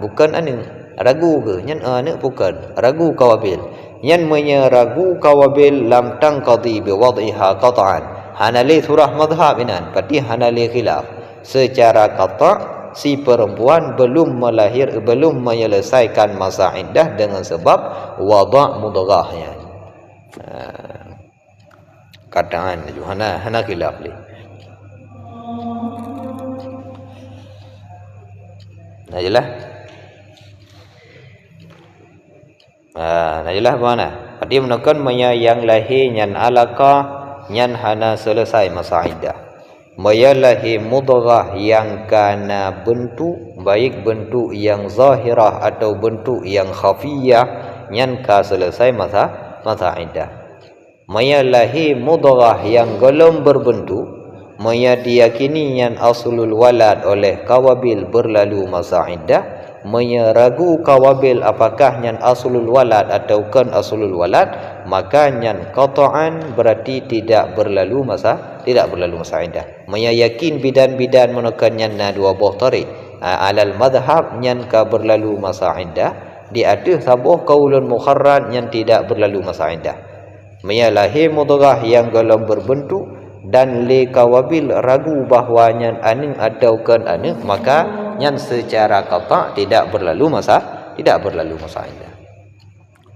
bukan anu ragu ke nyan anu bukan ragu kawabil nyan menyeragu kawabil lam tangqadi bi wad'iha qat'an hana li surah madhhab inan pati hana li khilaf secara qata' si perempuan belum menyelesaikan masa iddah dengan sebab wada' mudghahnya. Kataan hana khilaf li. Nah jelas. Nah jelas mana? Padi menekan yang lahir nyan alaqah nyan hana selesai masa iddah. Mayalahi mudghah yang kana bentuk baik bentuk yang zahirah atau bentuk yang khafiyah nyan ka selesai masa iddah. Mayalahi mudghah yang belum berbentuk maya diyakini yang aslul walad oleh kawabil berlalu masa iddah, maya ragu kawabil apakah yang aslul walad atau kan aslul walad, maka yang qata'an berarti tidak berlalu masa iddah. Maya yakin bidan-bidan menekannya na dua buah tarik alal madhab yang ka berlalu masa iddah, di ada sabuh qaulun mukharrar yang tidak berlalu masa iddah. Maya lahir mudghah yang belum berbentuk dan li kawabil ragu bahwanya aning atau kan aning, maka yang secara qata' tidak berlalu masa iddah.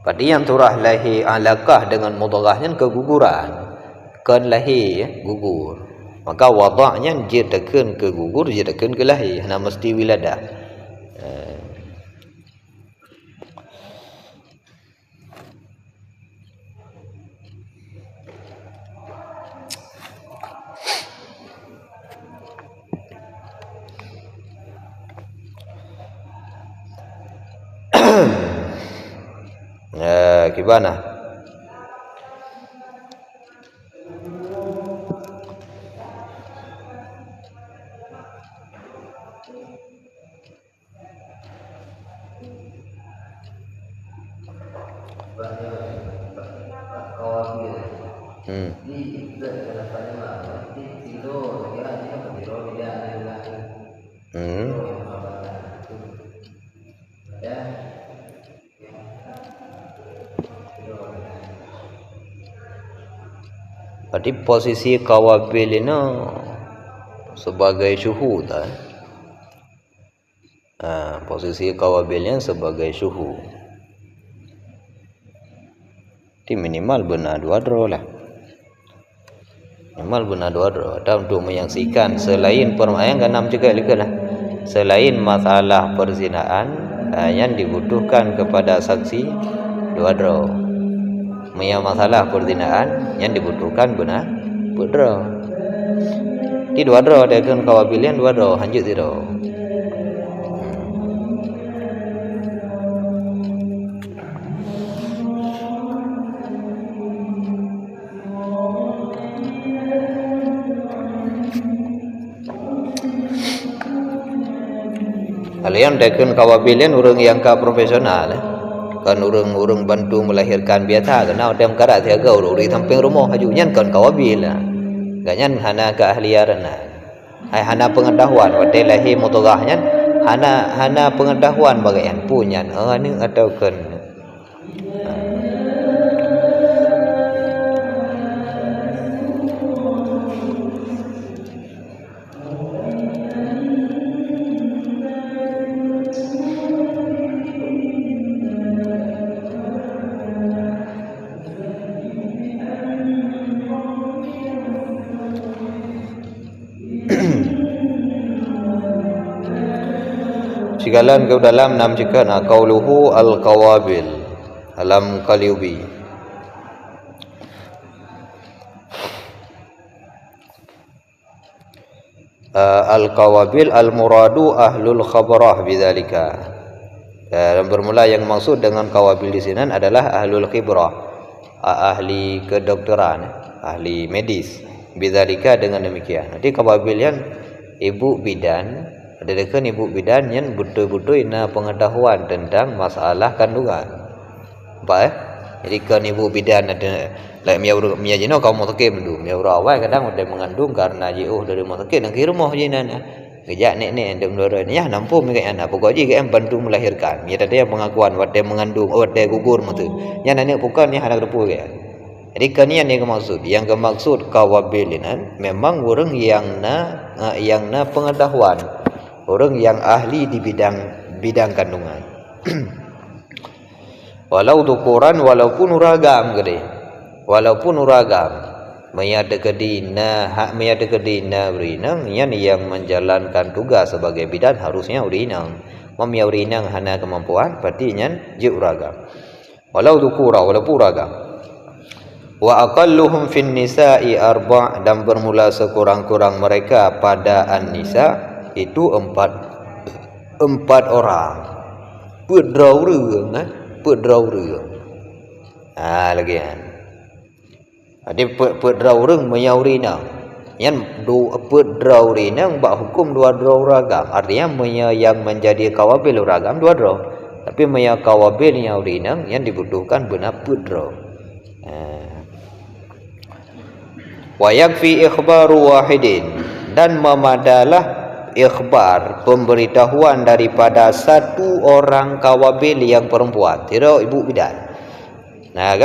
Pada yang turah lahir alaqah dengan mudghahnya keguguran kan lahir gugur, maka wada'nya dia tekan ke gugur, dia tekan ke lahir, hana mesti wiladah. Gimana? Berarti posisi kawabil ini sebagai syuhud. Posisi kawabilnya sebagai syuhud. Di minimal benar dua dro lah. Minimal benar dua dro. Dan untuk menyaksikan selain permayaan kan juga lah. Selain masalah perzinaan yang dibutuhkan kepada saksi dua dro. Maya masalah perzinaan yang dibutuhkan benar bedro. Di dua dro ada kan kawabilian dua dro hanjut dro. Kalian dekan kawabilian orang yang ka profesional kan urang bantu melahirkan biasa kena ada karat tiaga urang di samping rumah hajunya kan kawabil ganyan hana keahlian ai hana pengetahuan wadai lahir mudghahnya hana pengetahuan bagaimana punya ni atau kan Sigalan ke dalam nam jika na qauluhu al-qawabil alam qalyubi. al-qawabil al-muradu ahlul khabarah bidzalika. Dan bermula yang maksud dengan kawabil di sini adalah ahlul khibrah, ahli kedokteran, ahli medis. Bidzalika dengan demikian. Nanti kawabil yang ibu bidan, ada dekan ibu bidan yang betul-betul ina pengetahuan tentang masalah kandungan. Baik. Jadi kan ibu bidan ada like mia jino kaum motoke mendu. Mia awal kadang ada mengandung karena jauh dari motoke nang rumah jinana. Kejak nek ndem doro ni ya nampu mi anak pokok ji kan bantu melahirkan. Mia tadi pengakuan wade mengandung, wade gugur mutu. Yang nek bukan ni hendak depu ke. Jadi kan ni yang maksud. Yang maksud kawabilinan memang orang yang na pengetahuan. Orang yang ahli di bidang kandungan. Walau dukuran walaupun ragam gede. Walaupun ragam. Mayada kedina berinang yang menjalankan tugas sebagai bidan harusnya urinang. Mamia urinang hana kemampuan berarti nyan je ragam. Walau dukura walaupun ragam. Wa aqalluhum fin nisa'i arba' dan bermula sekurang-kurang mereka pada an-nisa itu empat orang. Pedrau reung lagi kan. Jadi pedrau reung meyaurina. Yang pedrau rina bak hukum dua draw ragam. Artinya yang menjadi kawabil ragam dua draw. Tapi kawabil yaurina yang dibutuhkan benar pedrau. Wa yakfi ikhbaru wahidin dan memadalah ikhbar pemberitahuan daripada satu orang kawabil yang perempuan, tidak ibu bidan. Nah,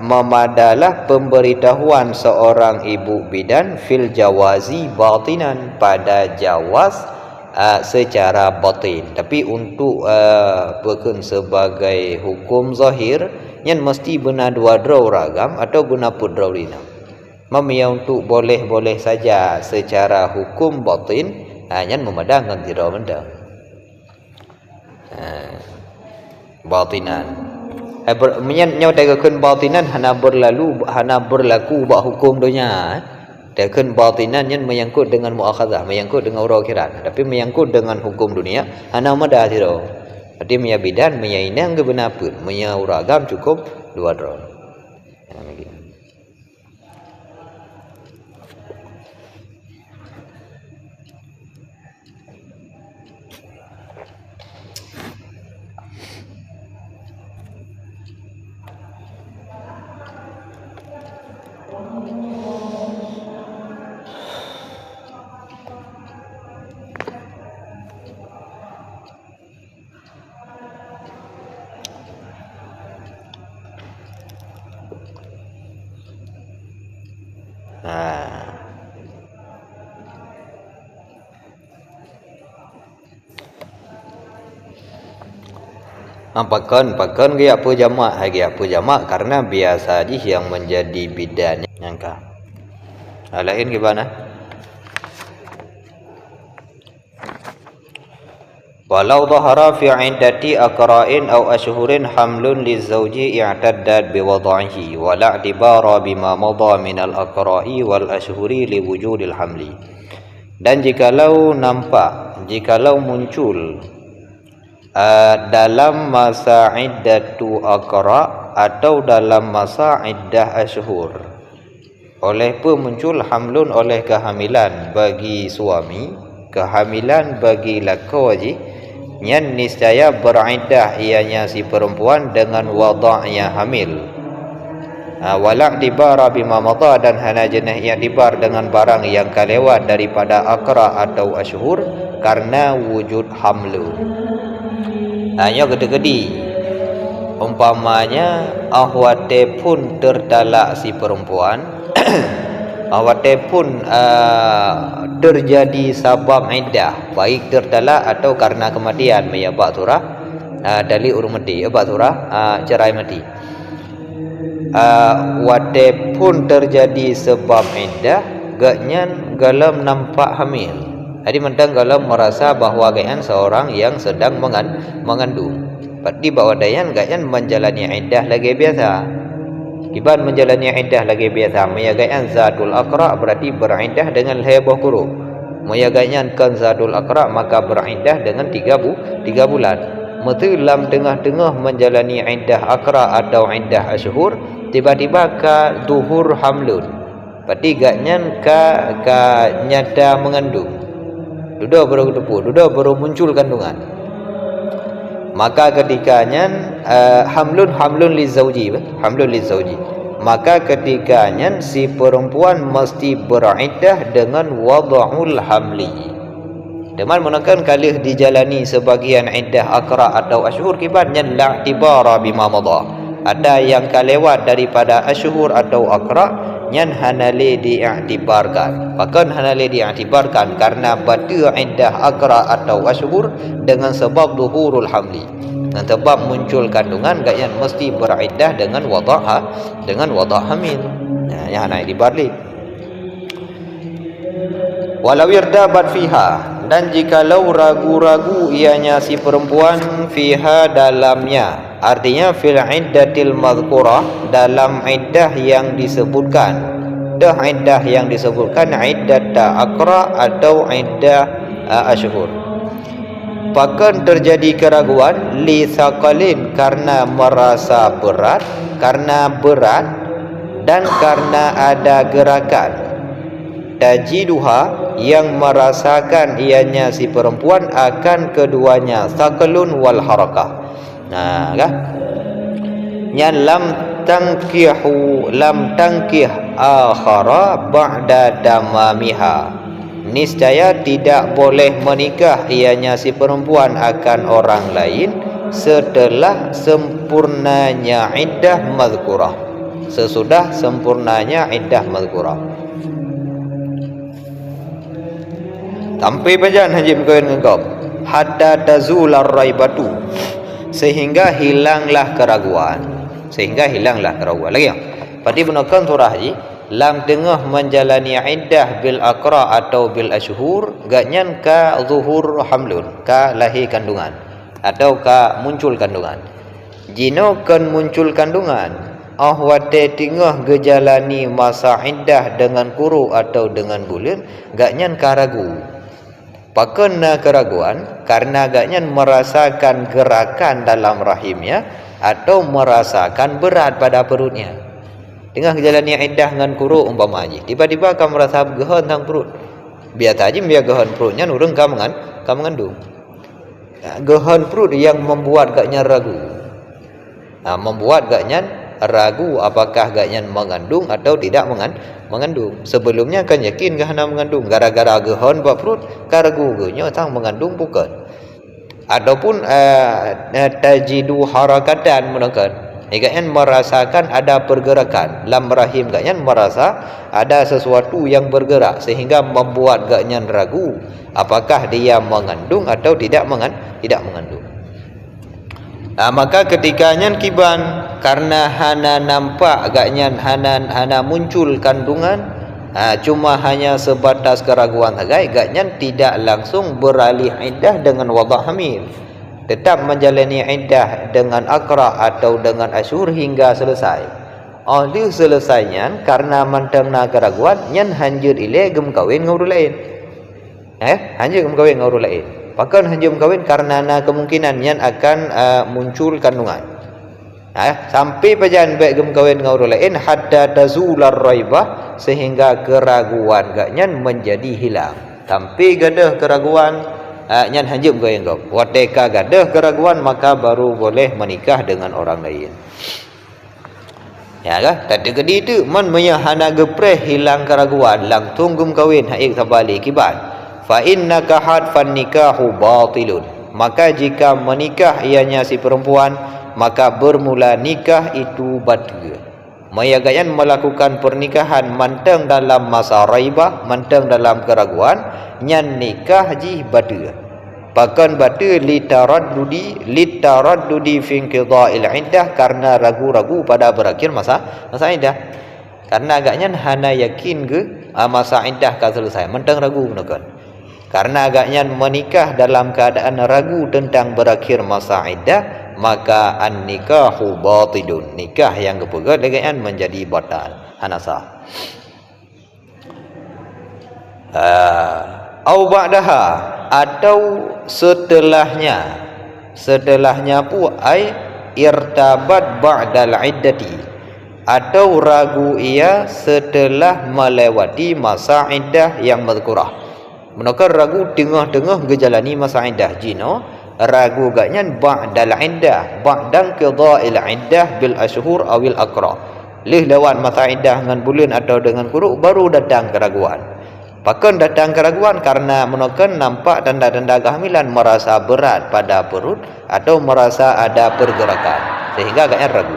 memadalah pemberitahuan seorang ibu bidan fil jawazi batinan pada jawaz secara batin. Tapi untuk bukan sebagai hukum zahir yang mesti benar dua draw ragam atau benar pudraw rina. Memia untuk boleh-boleh saja secara hukum batin hanya memadangkan tidak benda batinan menyau dagakan batinan hana berlaku bak hukum dunia. Dagakan batinan yang menyangkut dengan muakhadzah, menyangkut dengan urakhiran, tapi menyangkut dengan hukum dunia hana madah tidak. Jadi meya bidan meya inang ke benar pun meya uragam cukup dua draw. Pakan dia apa jamak karena biasa aja yang menjadi bidan nyangka. Lain gimana? Walau dhahara fi 'iddati aqra'in aw ashhurin hamlun lizawji i'taddat biwad'ihi wa la i'tibara bima madha min al-aqra'i wal ashhuri liwujudil hamli. Dan jikalau muncul dalam masa iddatu aqra atau dalam masa iddah ashhur oleh muncul hamlun oleh kehamilan bagi suami, kehamilan bagi laki yang niscaya beriddah ianya si perempuan dengan wada'nya hamil. Wala dibara bima madha dan hana jenis yang dibar dengan barang yang kelewat daripada aqra atau ashhur karena wujud hamlu. Hanya gede-gede umpamanya ahwate pun tertalak si perempuan ahwate pun terjadi sabab iddah baik tertalak atau karena kematian ya bak surah dali urmati bak surah cerai mati wate pun terjadi sebab iddah gaknya galam nampak hamil. Jadi mentang galam merasa bahawa gayan seorang yang sedang mengandung. Berarti bahawa dayan gayan menjalani iddah lagi biasa. Kiban menjalani iddah lagi biasa. Mayagaian zadul aqra berarti beriddah dengan hebah kuruk. Mayagaian kan zadul aqra maka beriddah dengan 3 bulan. Metu lam tengah-tengah menjalani iddah aqra atau iddah ashhur, tiba-tiba ka zuhur hamlun. Berarti gaknyan ka nyata mengandung. Duda baru ketepu, duda baru muncul kandungan. Maka ketikanya hamlun li zauji, maka ketikanya si perempuan mesti beriddah dengan wada'ul hamli. Deman menekan kali dijalani sebagian iddah aqra atau ashhur kibatnya la'tibara bima madha. Ada yang kalewat daripada ashhur atau aqra nyan hanali diiktibarkan. Bahkan hanali diiktibarkan karena batu iddah aqra atau ashhur dengan sebab zuhurul hamli. Dengan sebab muncul kandungan gaknya mesti beriddah dengan wada' hamil. Nah, yang nak dibarli. Walau irdabat fiha, dan jikalau ragu-ragu ianya si perempuan fiha dalamnya, artinya fil iddatil madhkurah, dalam iddah yang disebutkan, iddah yang disebutkan iddat aqra atau iddah ashhur. Bahkan terjadi keraguan li thaqalin, karena merasa berat, dan karena ada gerakan. Tajiduha, yang merasakan ianya si perempuan akan keduanya, thaqalun wal harakah. Nah, kan? Yang lam tangkih akhara ba'da damamiha. Niscaya tidak boleh menikah ianya si perempuan akan orang lain setelah sempurnanya iddah madhkurah. Sesudah sempurnanya iddah madhkurah. Sampai pajan haji berkahwin dengan kau hatta tazular raibatu, sehingga hilanglah keraguan. Lagi ya. Berarti menekan surah haji lam tengah menjalani iddah bil aqra atau bil ashhur, gaknyan ka zuhur hamlun, ka lahir kandungan atau ka muncul kandungan. Jino kan muncul kandungan, wate tengah gejalani masa iddah dengan kuru atau dengan bulan, gaknyan ka ragu. Pakena keraguan karena agaknya merasakan gerakan dalam rahimnya atau merasakan berat pada perutnya. Tengah menjalani iddah dengan kuru umpama haji, tiba-tiba kamu merasa gehan tang perut. Biasa aja biar gehan perutnya nurung kamu mengandung. Gehan perut yang membuat agaknya ragu. Nah, membuat agaknya ragu apakah agaknya mengandung atau tidak mengandung. Sebelumnya kan yakin gahana mengandung, gara-gara gehan buat perut karagu genya tang mengandung bukan. Ataupun tajidu harakatan menekan, gaknya merasakan ada pergerakan lam rahim, gaknya merasa ada sesuatu yang bergerak sehingga membuat gaknya ragu apakah dia mengandung atau tidak mengandung. Maka ketikanya kiban karena hana nampak agaknya hana muncul kandungan, cuma hanya sebatas keraguan saja, agaknya tidak langsung beralih iddah dengan wada' hamil, tetap menjalani iddah dengan aqra atau dengan ashhur hingga selesai. Oleh selesainya karena mantangna keraguan nyan hanjur ile gem kawin ngurul lain. Hanjur gem kawin ngurul lain. Bahkan hanjum kawin karena kemungkinan yang akan muncul kandungan. Sampai pajan baik gem kawin dengan orang lain hatta tazular raibah, sehingga keraguan gaknya menjadi hilang. Sampai gadah keraguan nyan hanjum kawin kau. Wateka gadah keraguan maka baru boleh menikah dengan orang lain. Ya kah? Tadi gedi itu man menyahana gepreh hilang keraguan lang tunggum kawin haik sabali kibat. Fa innaka hadfan nikahu batilun, maka jika menikah ianya si perempuan maka bermula nikah itu batil. Mayagayan melakukan pernikahan mantang dalam masa raibah, mantang dalam keraguan, nyan nikah ji batil. Bahkan batil litaraddudi fi inqidha'il iddah, karena ragu-ragu pada berakhir masa iddah. Karena agaknya hana yakin ke masa iddah ka selesai, mantang ragu menekan. Karena agaknya menikah dalam keadaan ragu tentang berakhir masa iddah, maka an-nikahu batilun, nikah yang kepegat dengan menjadi batal, hanasah. Au ba'daha, atau setelahnya pu ai irtabat ba'dal iddati, atau ragu ia setelah melewati masa iddah yang mazkurah. Menukar ragu tengah-tengah gejalani masa iddah jino, ragu gaknya ba'dal iddah, ba'dan qida'il iddah bil ashhur awil aqra, leh lewat masa iddah dengan bulan atau dengan kuruk baru datang keraguan. Bahkan datang keraguan karena menekan nampak tanda-tanda kehamilan, merasa berat pada perut atau merasa ada pergerakan sehingga agaknya ragu.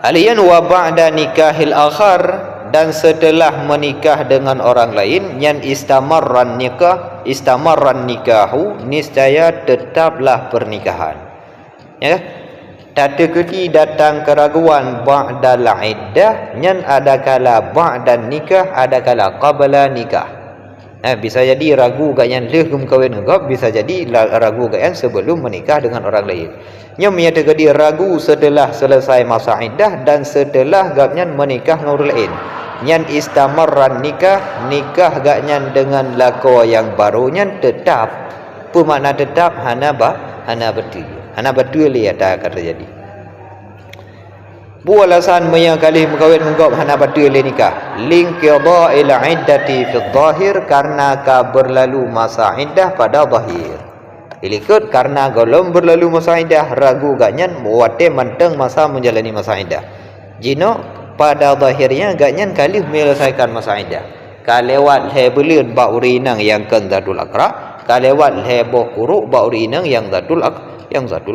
Aliyan wa ba'da nikahil akhar, dan setelah menikah dengan orang lain, yang istamarran nikahu, niscaya tetaplah pernikahan. Ya, tata keti datang keraguan ba'dal iddah, yang ada kala ba'dan nikah, ada kala qabla nikah. Bisa jadi ragu gaknya lehum kahwin engkau, bisa jadi ragu gaknya sebelum menikah dengan orang lain. Yang menyatakan dia ragu setelah selesai masa iddah dan setelah gaknya menikah dengan orang lain. Yang istamarran nikah gaknya dengan lako yang barunya tetap. Apa makna tetap? Hana betul ya tak akan terjadi. Bu alasan meyakali mengkawin engkau hana betul nikah. Ling qida'il iddati fi dhahir, karena ka berlalu masa iddah pada zahir. Ilikut karena golong berlalu masa iddah, ragu gaknya wate manteng masa menjalani masa iddah. Jino pada zahirnya gaknya kali menyelesaikan masa iddah. Kalewat hebelun ba'urinang yang kan zatul akra, kalewat heboh kuruk ba'urinang yang zatul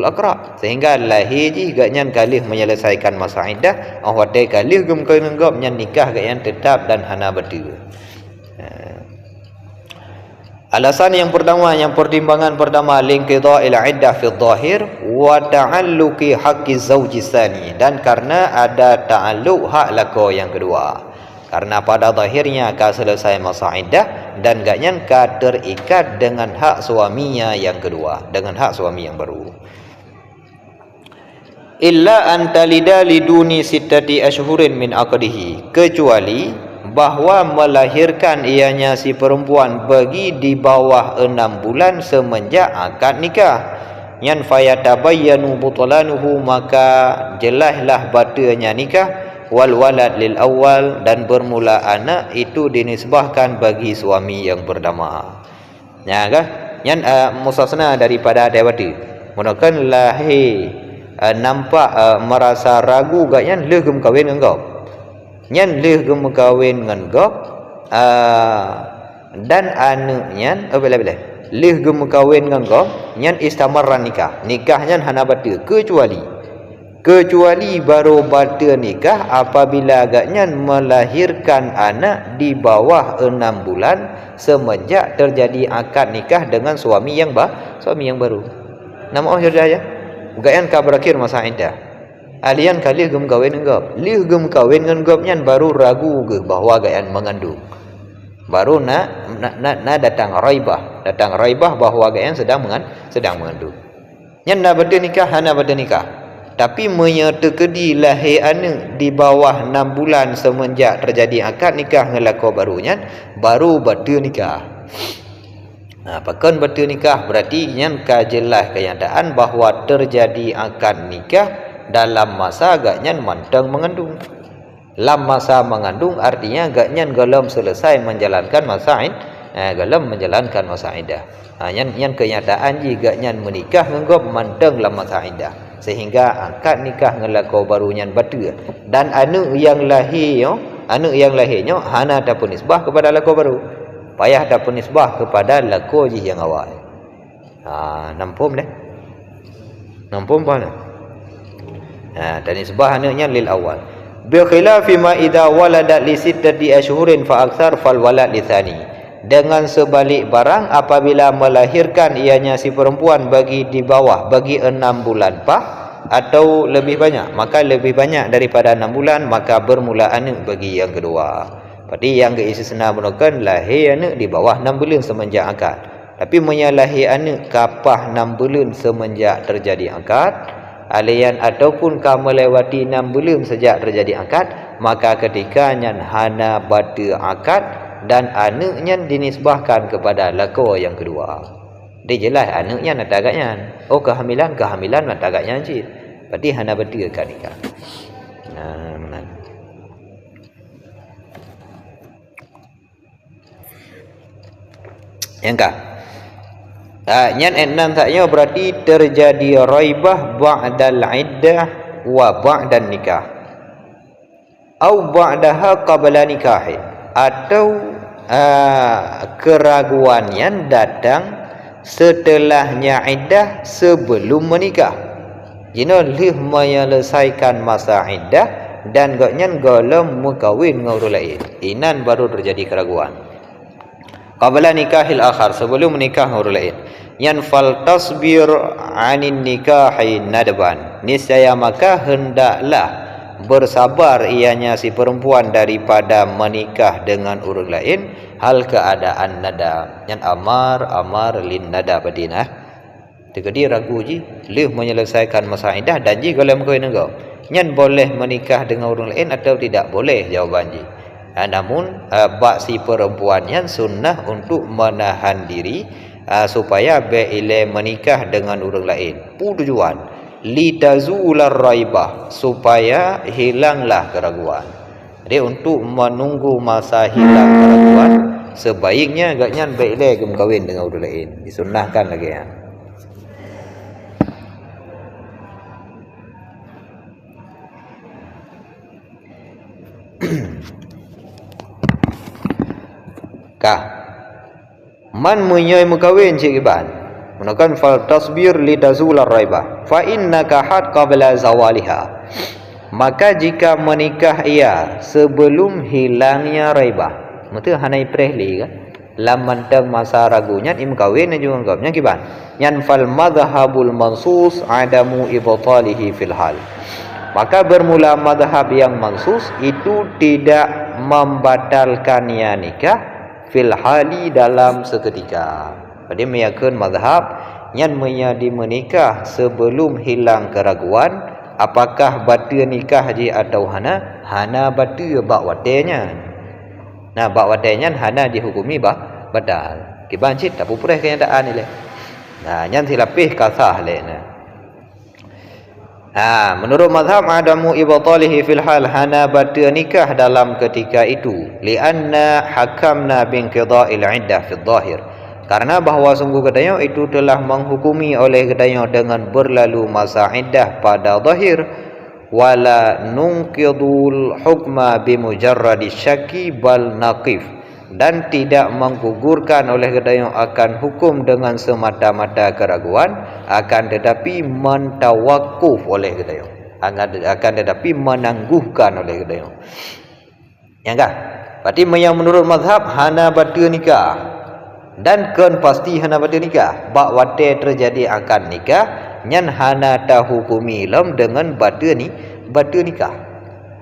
akra, sehingga lahir ji gaknya kali menyelesaikan masa iddah, wate kali gum kenggap nyan nikah gaknya tetap dan hana betul. Alasan yang pertama, yang pertimbangan pertama, linqida'il iddah fi dhahir wa ta'alluqi haqqi zawji tsani, dan karena ada ta'alluq hak lako yang kedua. Karena pada zahirnya ka selesai masa iddah dan gaknya ka terikat dengan hak suaminya yang kedua, dengan hak suami yang baru. Illa an talida liduni sittati ashhurin min aqdihi, kecuali bahwa melahirkan ianya si perempuan bagi di bawah 6 bulan semenjak akad nikah. Yan fayatabayyanu butlanuhu, maka jelaslah batalnya nikah. Wal walad lil awal, dan bermula anak itu dinisbahkan bagi suami yang pertama. Ya kah? Yan musasna daripada dewati. Menakan lahir nampak merasa ragu gaknya legem kahwin engkau. Nyan leh gem kahwin dengan gop dan anaknya bila leh gem kahwin dengan gop, nyan istamarran nikahnya hana batal, kecuali baru batal nikah apabila agaknya melahirkan anak di bawah 6 bulan semenjak terjadi akad nikah dengan suami yang baru. Nama Allah ya, agaknya ka berakhir masa iddah. Alian kali gem kahwin engkau, lih gem kahwin dengan gopnya baru ragu ke bahwa gayan mengandung, baru datang raibah bahwa gayan sedang mengandung. Yang nak bernikah hana bernikah, tapi menyertakedi lahir anak di bawah 6 bulan semenjak terjadi akad nikah ngelako barunya, baru bernikah. Apakah bernikah berarti yang jelas kenyataan bahwa terjadi akad nikah dalam masa agaknya mantang mengandung. Dalam masa mengandung artinya agaknya belum selesai menjalankan masa iddah. Yang kenyataan jiganya menikah menggop mantang dalam masa iddah, sehingga akad nikah ngelako barunya batal, dan anak yang lahirnya hana dapun nisbah kepada lako baru, payah dapun nisbah kepada lako yang awal. Nampum mana? Dan nisbah anaknya lil awal. Bi khilafi ma idza walada li sittati ashhurin fa aktsar fal walad li tsani. Dengan sebalik barang apabila melahirkan ianya si perempuan bagi 6 bulan atau lebih banyak, maka lebih banyak daripada 6 bulan, maka bermula anak bagi yang kedua. Berarti yang keistisna merupakan lahir anak di bawah 6 bulan semenjak akad. Tapi menyalahi anak kapah 6 bulan semenjak terjadi akad, alian ataupun ka melewati 6 bulan sejak terjadi akad, maka ketika nyan hana bata akad dan anaknya dinisbahkan kepada lako yang kedua. Dia jelas anaknya nak agaknya. Oh kehamilan nak agaknya cik. Berarti hana bata akad nikah. Yang nyan enam taknya berarti terjadi raibah ba'dal iddah wa ba'dan nikah au ba'daha qabla nikah, atau keraguan yang datang setelahnya iddah sebelum menikah. Jina lih menyelesaikan masa iddah dan gaknya golem mukawin dengan orang lain, inan baru terjadi keraguan. Qabla nikahil akhar, sebelum menikah dengan orang lain. Yan fal tasbir anin nikahi nadban, niscaya maka hendaklah bersabar ianya si perempuan daripada menikah dengan orang lain hal keadaan nada. Yan amar lin nada badinah. Tegadi ragu ji lih menyelesaikan masa iddah dan ji golem kau nengau. Yan boleh menikah dengan orang lain atau tidak boleh, jawaban ji. Namun bak si perempuan yang sunnah untuk menahan diri supaya bila menikah dengan orang lain. Tujuan litazular raibah, supaya hilanglah keraguan. Jadi untuk menunggu masa hilang keraguan, sebaiknya agaknya baiklah kahwin dengan orang lain. Disunnahkan lagi ya. Man menyai mukawin cik iban menakan fal tasbir li tazul raibah fa innaka had qabla zawaliha, maka jika menikah ia sebelum hilangnya raibah, mesti hanai prehli kan laman teng masa ragunya im kawin juga ngapnya kiban yan fal madhhabul mansus adamu ibtalihi fil hal, maka bermula madhab yang mansus itu tidak membatalkannya nikah fil hali dalam seketika. Jadi meyakun mazhab yang menjadi menikah sebelum hilang keraguan apakah batal nikah je atau hana batal bak watenya. Nah bak watenya hana dihukumi batal. Kibancit tak pupureh kenyataan ni le. Nah yang silapih kasah le nah. Menurut mazhab adamu ibtalihi fil hal, hana batal nikah dalam ketika itu, lianna hakamna binqida'il iddah fil zahir, karena bahawa sungguh katanya itu telah menghukumi oleh katanya dengan berlalu masa iddah pada zahir, wala nunqidul hukma bimujarradi syaki bal naqif, dan tidak menggugurkan oleh katanya akan hukum dengan semata-mata keraguan, akan tetapi mentawakuf oleh katanya, akan tetapi menangguhkan oleh katanya. Ya enggak? Berarti yang menurut mazhab hana batal nikah dan kan pasti hana batal nikah, bak wate terjadi akad nikah nyan hana tahukumi lam dengan batal nikah.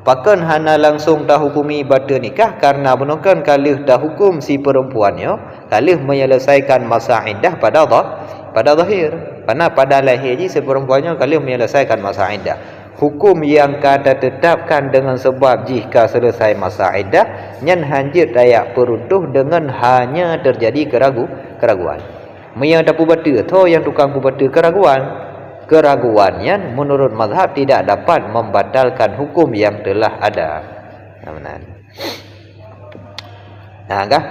Pakan hana langsung tahukumi batal nikah karena bukan kalih tahukum si perempuannya kalih menyelesaikan masa iddah pada zahir. Karena pada lahir si perempuannya kalih menyelesaikan masa iddah. Hukum yang kada tetapkan dengan sebab jika selesai masa iddah nyan hanjit dayak peruntuh dengan hanya terjadi keraguan. Meya dapu batal to yang tukang batal keraguannya menurut mazhab tidak dapat membatalkan hukum yang telah ada.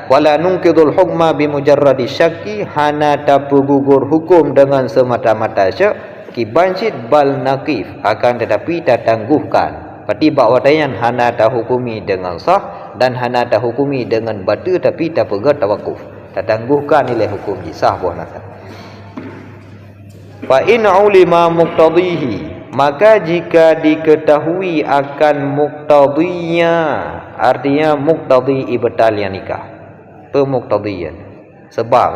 Wala nunqidul hukma bimujarradi syakki, hana tapu gugur hukum dengan semata-mata syak, kibancit bal naqif, akan tetapi tatangguhkan. Berarti bakwatayan hana tahukumi dengan sah dan hana tahukumi dengan batal tapi tak pegat tawakuf. Tatangguhkan nilai hukum sah buah nasab. Fa in ulima muqtadihi, maka jika diketahui akan muqtadinya, artinya muqtadi ibtal nikah, pemuqtadiyan sebab,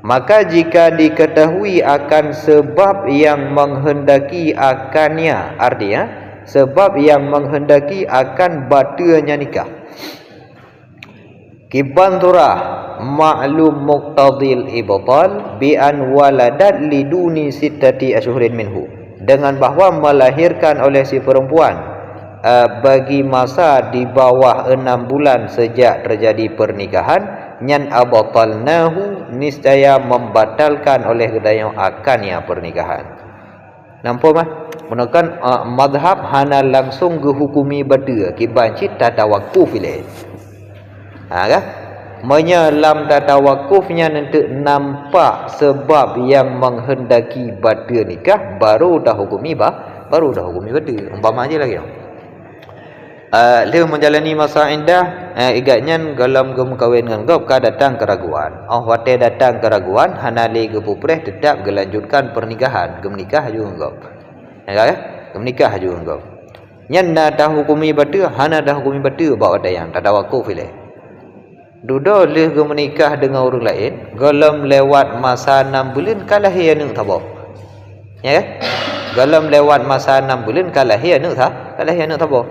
maka jika diketahui akan sebab yang menghendaki akannya, artinya sebab yang menghendaki akan batalnya nikah, kiban turah ma'lum muqtadil ibtal bi an waladat liduni sittati ashhurin minhu, dengan bahawa melahirkan oleh si perempuan bagi masa di bawah 6 bulan sejak terjadi pernikahan, nyan abatalnahu, niscaya membatalkan oleh gedayang akannya pernikahan. Nampak mah? Menekan madhab hana langsung gehukumi berdua kiban cita tawakuf ile. Kan? Menyelam tatawakufnya nanti nampak sebab yang menghendaki bada nikah, baru dah hukumi bada. Umpama aja lagi. Dia menjalani masa indah, igatnya galam gem kawin dengan gop ka datang keraguan. Wate datang keraguan, hanali gepupreh tetap gelanjutkan pernikahan, gem nikah juga gop. Ya, gem nikah juga gop. Nyan dah hukumi bada, hana dah hukumi bada bawa dayang tatawakuf ile. Duda leh ge menikah dengan orang lain, galam lewat masa 6 bulan kalah ia nuk tabo. Ya kan? Galam lewat masa 6 bulan kalah ia nuk tabo.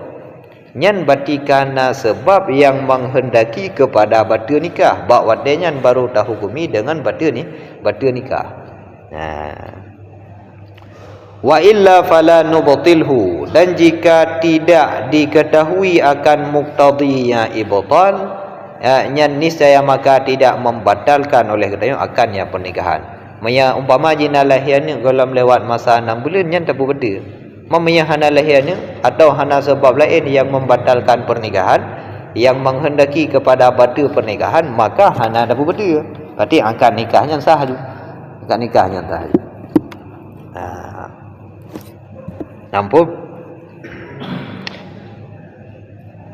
Nyan batikana sebab yang menghendaki kepada bada nikah, bak wadenya baru dah hukumi dengan bada nikah. Wa illa fala nubtilhu, dan jika tidak diketahui akan muqtadhinya ibtal, nyan niscaya maka tidak membatalkan oleh kedayang akannya pernikahan. Maya umpama jina lahiannya galam lewat masa 6 bulan nyan tak beda. Mamanya hana lahiannya atau hana sebab lain yang membatalkan pernikahan, yang menghendaki kepada bada pernikahan, maka hana tak beda. Berarti akad nikahnya sah juga. Akad nikahnya sah. Nampak?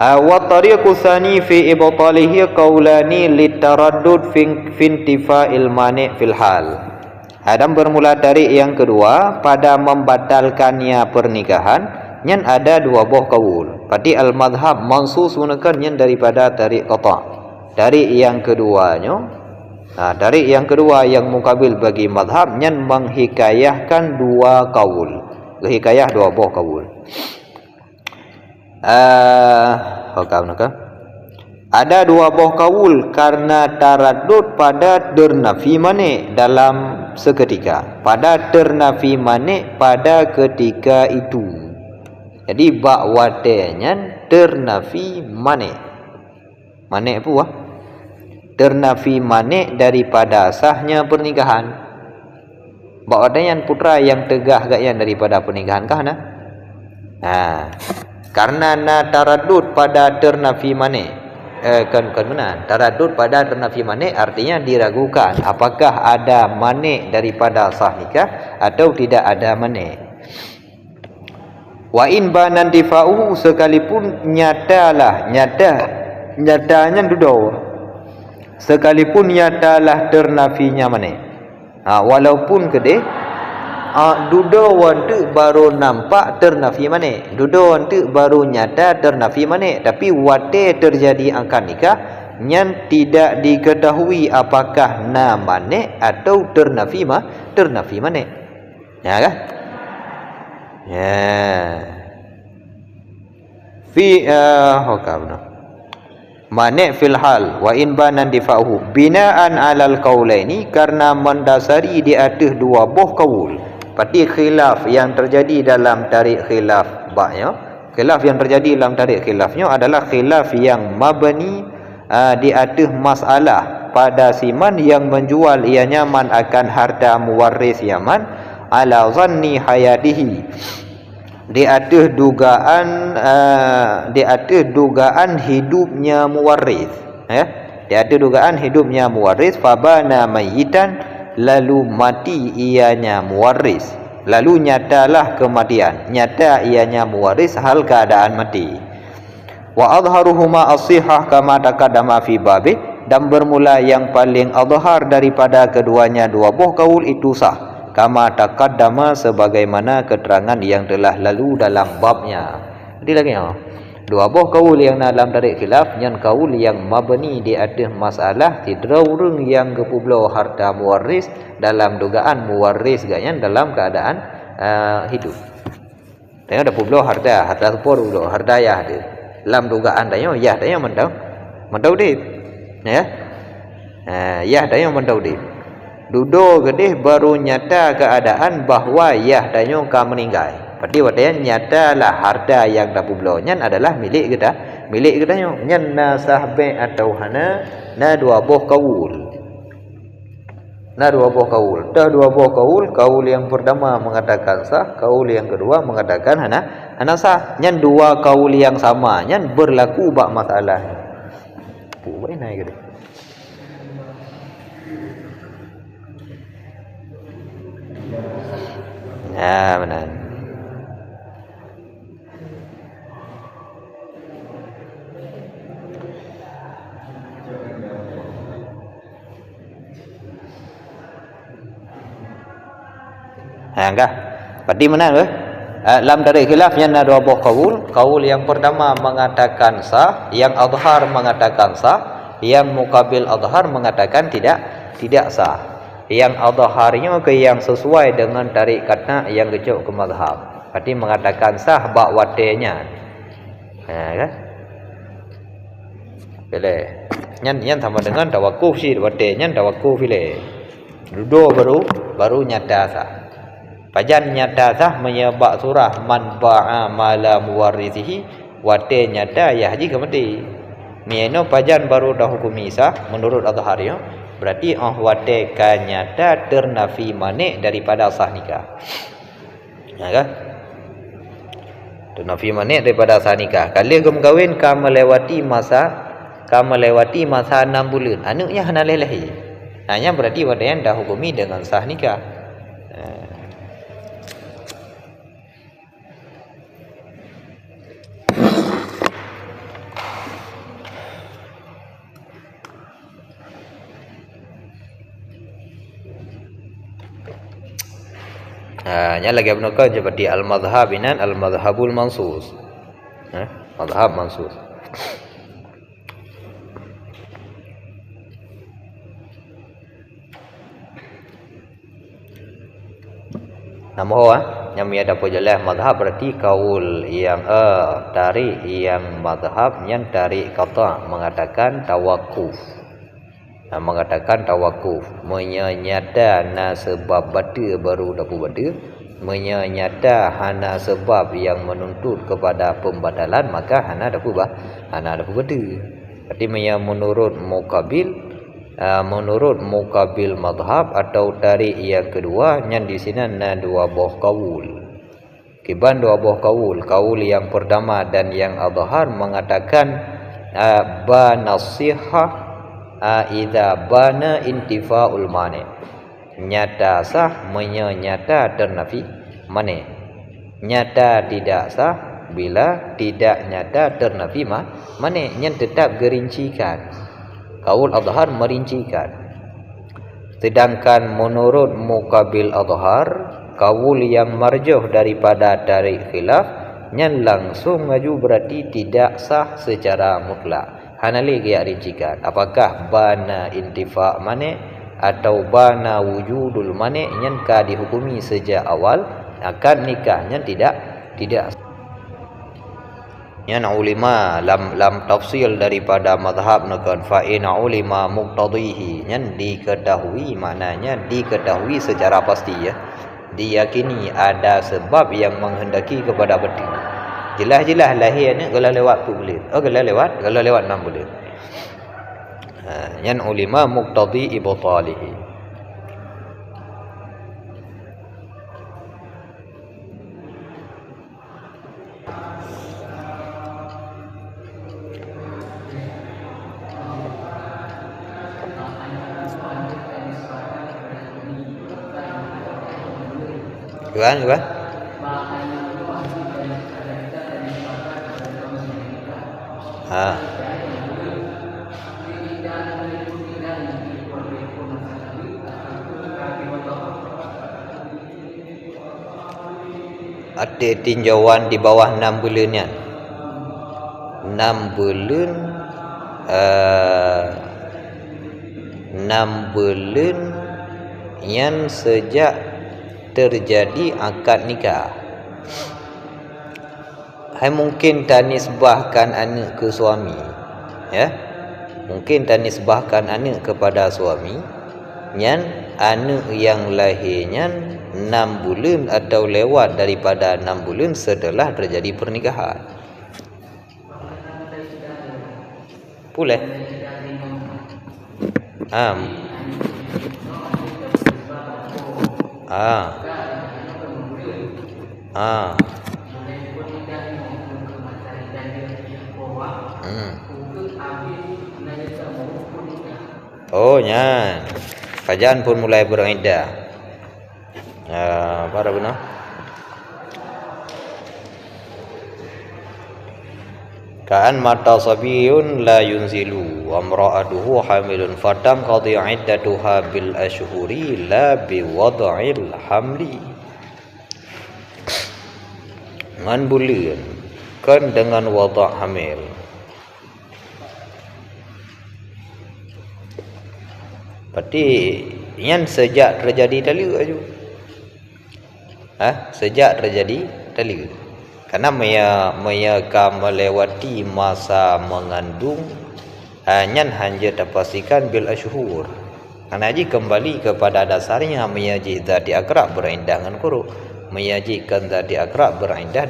Wa tariqu tsani fi ibtalihi qaulani litaraddud fi intifa'il mani' fil hal. Adam bermula dari yang kedua pada membatalkannya pernikahan, nyan ada 2 buah kaul. Berarti al-madhhab mansus gunakan nyan daripada tarik qata'. Dari yang keduanya, dari yang kedua yang mukabil bagi madhab, nyan menghikayahkan 2 kaul. Hikayah 2 buah kaul. Ada 2 buah kaul karena taraddud pada ternafi mane dalam seketika, pada ternafi mane pada ketika itu. Jadi bak wadenya ternafi mane apa? Ternafi mane daripada sahnya pernikahan. Bak wadenya putra yang tegah gakyan daripada pernikahan kah na? Karena taraddud pada ternafi mane, kan benar. Taraddud pada ternafi mane artinya diragukan apakah ada mane daripada sah nikah atau tidak ada mane. Wa in banan difa'uhu, sekalipun nyatanya duduk, sekalipun nyatalah ternafinya mane. Walaupun kedeh dudo wantu baru nampak ternafi mane, dudo wantu baru nyata ternafi mane, tapi wate terjadi akad nikah nyan tidak diketahui apakah namane atau ternafi mane. Ya kan? Ya. Fi mane fil hal wa in banan difa'uhu binaan alal qaulaini, karena mendasari di atas 2 buah kaul. Berarti khilaf yang terjadi dalam tarik khilaf baknya, khilaf yang terjadi dalam tarik khilafnya adalah khilaf yang mabni di atas masalah pada siman yang menjual ia nyaman akan harta muwaris yaman ala zanni hayatihi, di atas dugaan hidupnya muwaris, di atas dugaan hidupnya muwaris. Fabana mayitan, lalu mati ianya muwaris, lalu nyatalah kematian, nyata ianya muwaris hal keadaan mati. Wa adharuhuma as-sihah kama taqaddama fi babi, dan bermula yang paling adhar daripada keduanya 2 buah kaul itu sah, kama taqaddama sebagaimana keterangan yang telah lalu dalam babnya. Jadi lagi 2 buah kaul yang dalam tarik khilaf, yang kaul yang mabni di atas masalah tidak orang yang kepublo harta muwaris dalam dugaan muwaris gaknya dalam keadaan hidup. Tengok ada publo harta sepor publo harta ya dia dalam dugaan tanya ya tanya mentau dit Ya. Yah dayung mendaudi. Duduk gedih baru nyata keadaan bahawa yah dayung ka meninggal. Berarti wadaya nyatalah harta yang dapu belonyan adalah milik kita. Milik kita nyan na sahbe atau hana na dua buah kaul. Na dua buah kaul. Dah dua buah kaul, kaul yang pertama mengatakan sah, kaul yang kedua mengatakan hana sah. Nyan dua kaul yang sama, nyan berlaku bak masalah. Buat naik gitu. Ya benar. Enggak. Berarti mana ke? Lam dari khilafnya ada dua buah kaul. Kaul yang pertama mengatakan sah, yang adhar mengatakan sah, yang mukabil adhar mengatakan tidak sah. Yang adharnya ke yang sesuai dengan tarikatnya yang kecuk ke mazhab. Berarti mengatakan sah bak wadenya. Kan? Boleh. Nyan sama dengan tawakuf sih wadenya tawakuf pilih. Duduk baru nyata sah. Pajan nyata sah menyebab surah man ba'a mala muwarrithihi wate nyata ya haji kemati. Mieno pajan baru dah hukumi sah menurut adharnya berarti wate kan nyata ternafi manik daripada sah nikah. Ya kan? Ternafi manik daripada sah nikah. Kalau kamu kahwin kamu melewati masa 6 bulan. Anaknya hana lelahi. Hanya berarti wate yang dah hukumi dengan sah nikah. Nya lagi abnukan seperti al-madhhab inan al-madhhabul mansus. Madhhab mansus. Yang ada pujalah madhhab berarti kaul yang tarik yang madhhab yang tarik qata mengatakan tawakuf. Mengatakan tawakuf menyata na sebab bata baru dapat bata menyata hana sebab yang menuntut kepada pembatalan maka hana dapat bata. Berarti menurut mukabil madhab atau tarik yang kedua yang di sini na dua buah kaul. Kiban dua buah kaul yang pertama dan yang adhar mengatakan banasihah idza bana intifa'ul mani. Nyata sah menyata ternafi mani. Nyata tidak sah bila tidak nyata ternafi mani. Yang tetap gerincikan. Kaul adhar merincikan. Sedangkan menurut mukabil adhar, kaul yang marjuh daripada tarik khilaf yang langsung maju berarti tidak sah secara mutlak. Hanali dia rincikan apakah bana intifa' mani atau bana wujudul mani yang ka dihukumi sejak awal akan nikahnya tidak yang ulima lam tafsil daripada mazhab nakon fa in ulima muqtadihi yang diketahui maknanya diketahui secara pasti ya diyakini ada sebab yang menghendaki kepada betina. Jelas-jelas lahirnya kalau lewat tu boleh. Kalau lewat 6 boleh. Yang ulima muqtadi ibtalihi. Gimana? Ada tinjauan di bawah 6 bulan ni. 6 bulan 6 bulan yang sejak terjadi akad nikah. Hai mungkin tak nisbahkan anak ke suami. Ya. Mungkin tak nisbahkan anak kepada suami, nyan anak yang lahirnya 6 bulan atau lewat daripada 6 bulan setelah terjadi pernikahan. Boleh. Ah. Ah. Ah. Oh nya. Kajian pun mulai beriddah. Para benar. Ka'an mata sabiyun la yunzilu wa imra'atuhu hamilun fatam qadi iddatuha bil ashhuri la bi wad'il hamli. Ngan bulan kan dengan wada' hamil. Berarti yang sejak terjadi talak aja. Sejak terjadi talak. Karena mereka melewati masa mengandung nyan hanya terpastikan bil ashhur. Karena haji kembali kepada dasarnya menyaji zat akrab berindah dengan kuru, menyajikan zat akrab berindah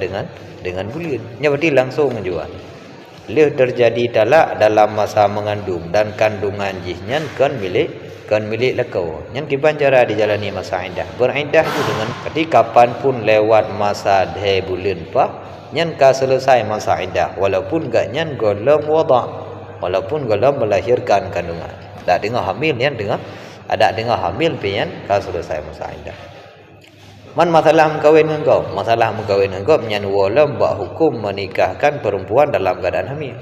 dengan bulan. Nya berarti langsung juga. Leh terjadi talak dalam masa mengandung dan kandungan jihnya kan milik lekau. Yang kiban cara dijalani masa iddah. Beriddah itu dengan ketika kapan pun lewat masa 2 bulan pa, nyan ka selesai masa iddah walaupun gak nyan golem wada', walaupun golem melahirkan kandungan. Tak dengar hamil nyan dengar ada dengar hamil pian ka selesai masa iddah. Man masalah mengkawin dengan kau, masalah mengkawin dengan kau nyan walam bak hukum menikahkan perempuan dalam keadaan hamil.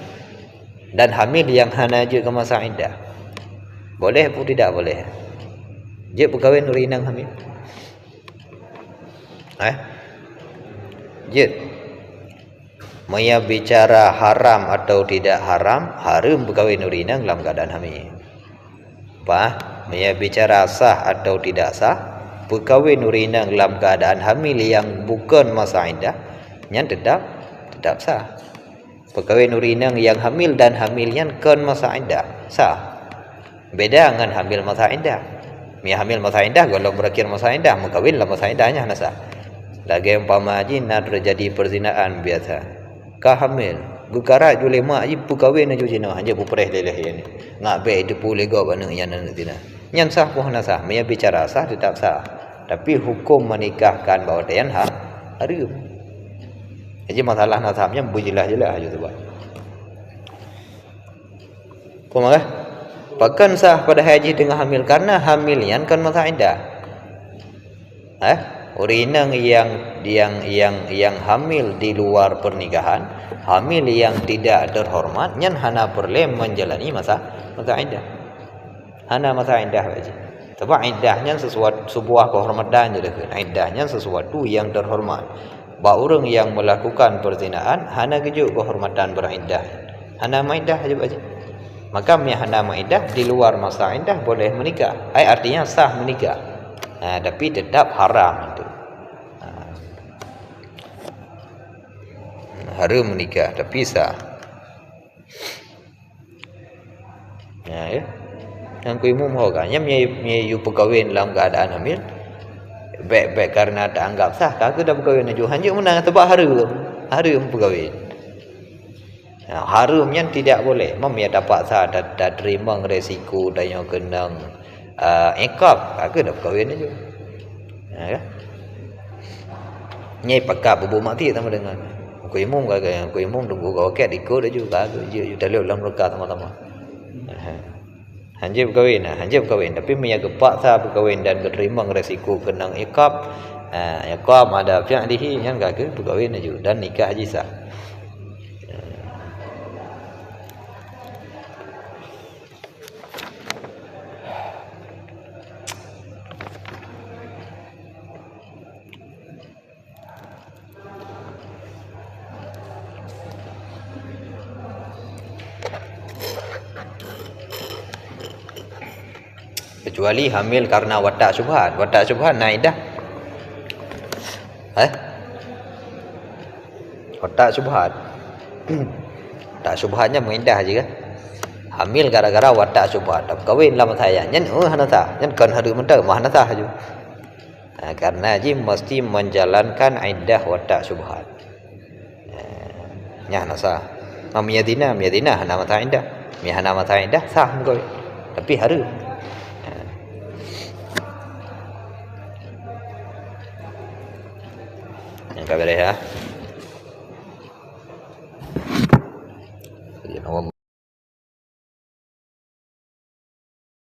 Dan hamil yang hana je ke masa iddah. Boleh pun tidak boleh. Dia berkahwin rinang hamil. Dia Maya bicara haram atau tidak haram, haram berkahwin rinang dalam keadaan hamil. Maya bicara sah atau tidak sah, berkahwin rinang dalam keadaan hamil yang bukan masa iddah, yang tetap sah. Berkahwin rinang yang hamil dan hamilnya kan masa iddah, sah. Beda dengan hamil masa iddah. Hamil masa iddah kalau berakhir masa iddah, mengkawin dalam masa iddahnya nasa. Lagi umpama haji nak terjadi perzinaan biasa. Ka hamil, gukara ju lema haji perkawin aju Cina, hanya bupereh leleh ni. Ngak be itu pulih go bana yang nan tina. Nyan sah pun sah, maya bicara sah tetap sah. Tapi hukum menikahkan bahawa dayan haram. Jadi masalah nasabnya berjelas-jelas aja tu bah. Kumaha? Bahkan sah pada haji dengan hamil karena hamilnya kan masa iddah. Orang yang hamil di luar pernikahan, hamil yang tidak terhormat, nyan hana perlu menjalani masa iddah. Hana masa iddah saja. Sebab iddahnya sebuah kehormatan je dah. Iddahnya sesuatu yang terhormat. Ba orang yang melakukan perzinaan hana kejuk kehormatan beriddah. Hana iddah saja. Maka hana iddah di luar masa iddah boleh menikah. Artinya sah menikah. Tapi tetap haram itu. Haram menikah tapi sah. Ya. Yang kuimu mohoganya menyayu perkahwin dalam keadaan hamil. Baik karena tak anggap sah, kau dah berkahwin aja. Hanya menang sebab haram perkahwin. Harumnya tidak boleh. Memang dapat sah dah terima resiko dan yang kena ikab, aku dah berkahwin aja. Ya. Nyai pakak bubu mati sama dengan kuimung kagak, kuimung tunggu kau ket ikut aja kagak. Je dah dalam mereka sama-sama. Hanya berkahwin, tapi punya gepak sah berkahwin dan berterima resiko kena ikab. Ikab ada fi'lihi yang kagak berkahwin aja dan nikah haji sah. Kecuali hamil karena watak syubhat. Watak syubhat naik dah. Watak syubhat. Tak syubhatnya mengindah je kan. Hamil gara-gara watak syubhat. Kawin lama saya nyen hanata, nyen kan hari mendak mah hanata haju. Karena ji mesti menjalankan iddah watak syubhat. Nya nasa. Miyadina hana mata iddah. Hana mata iddah sah kau. Tapi hari yang kabar ya.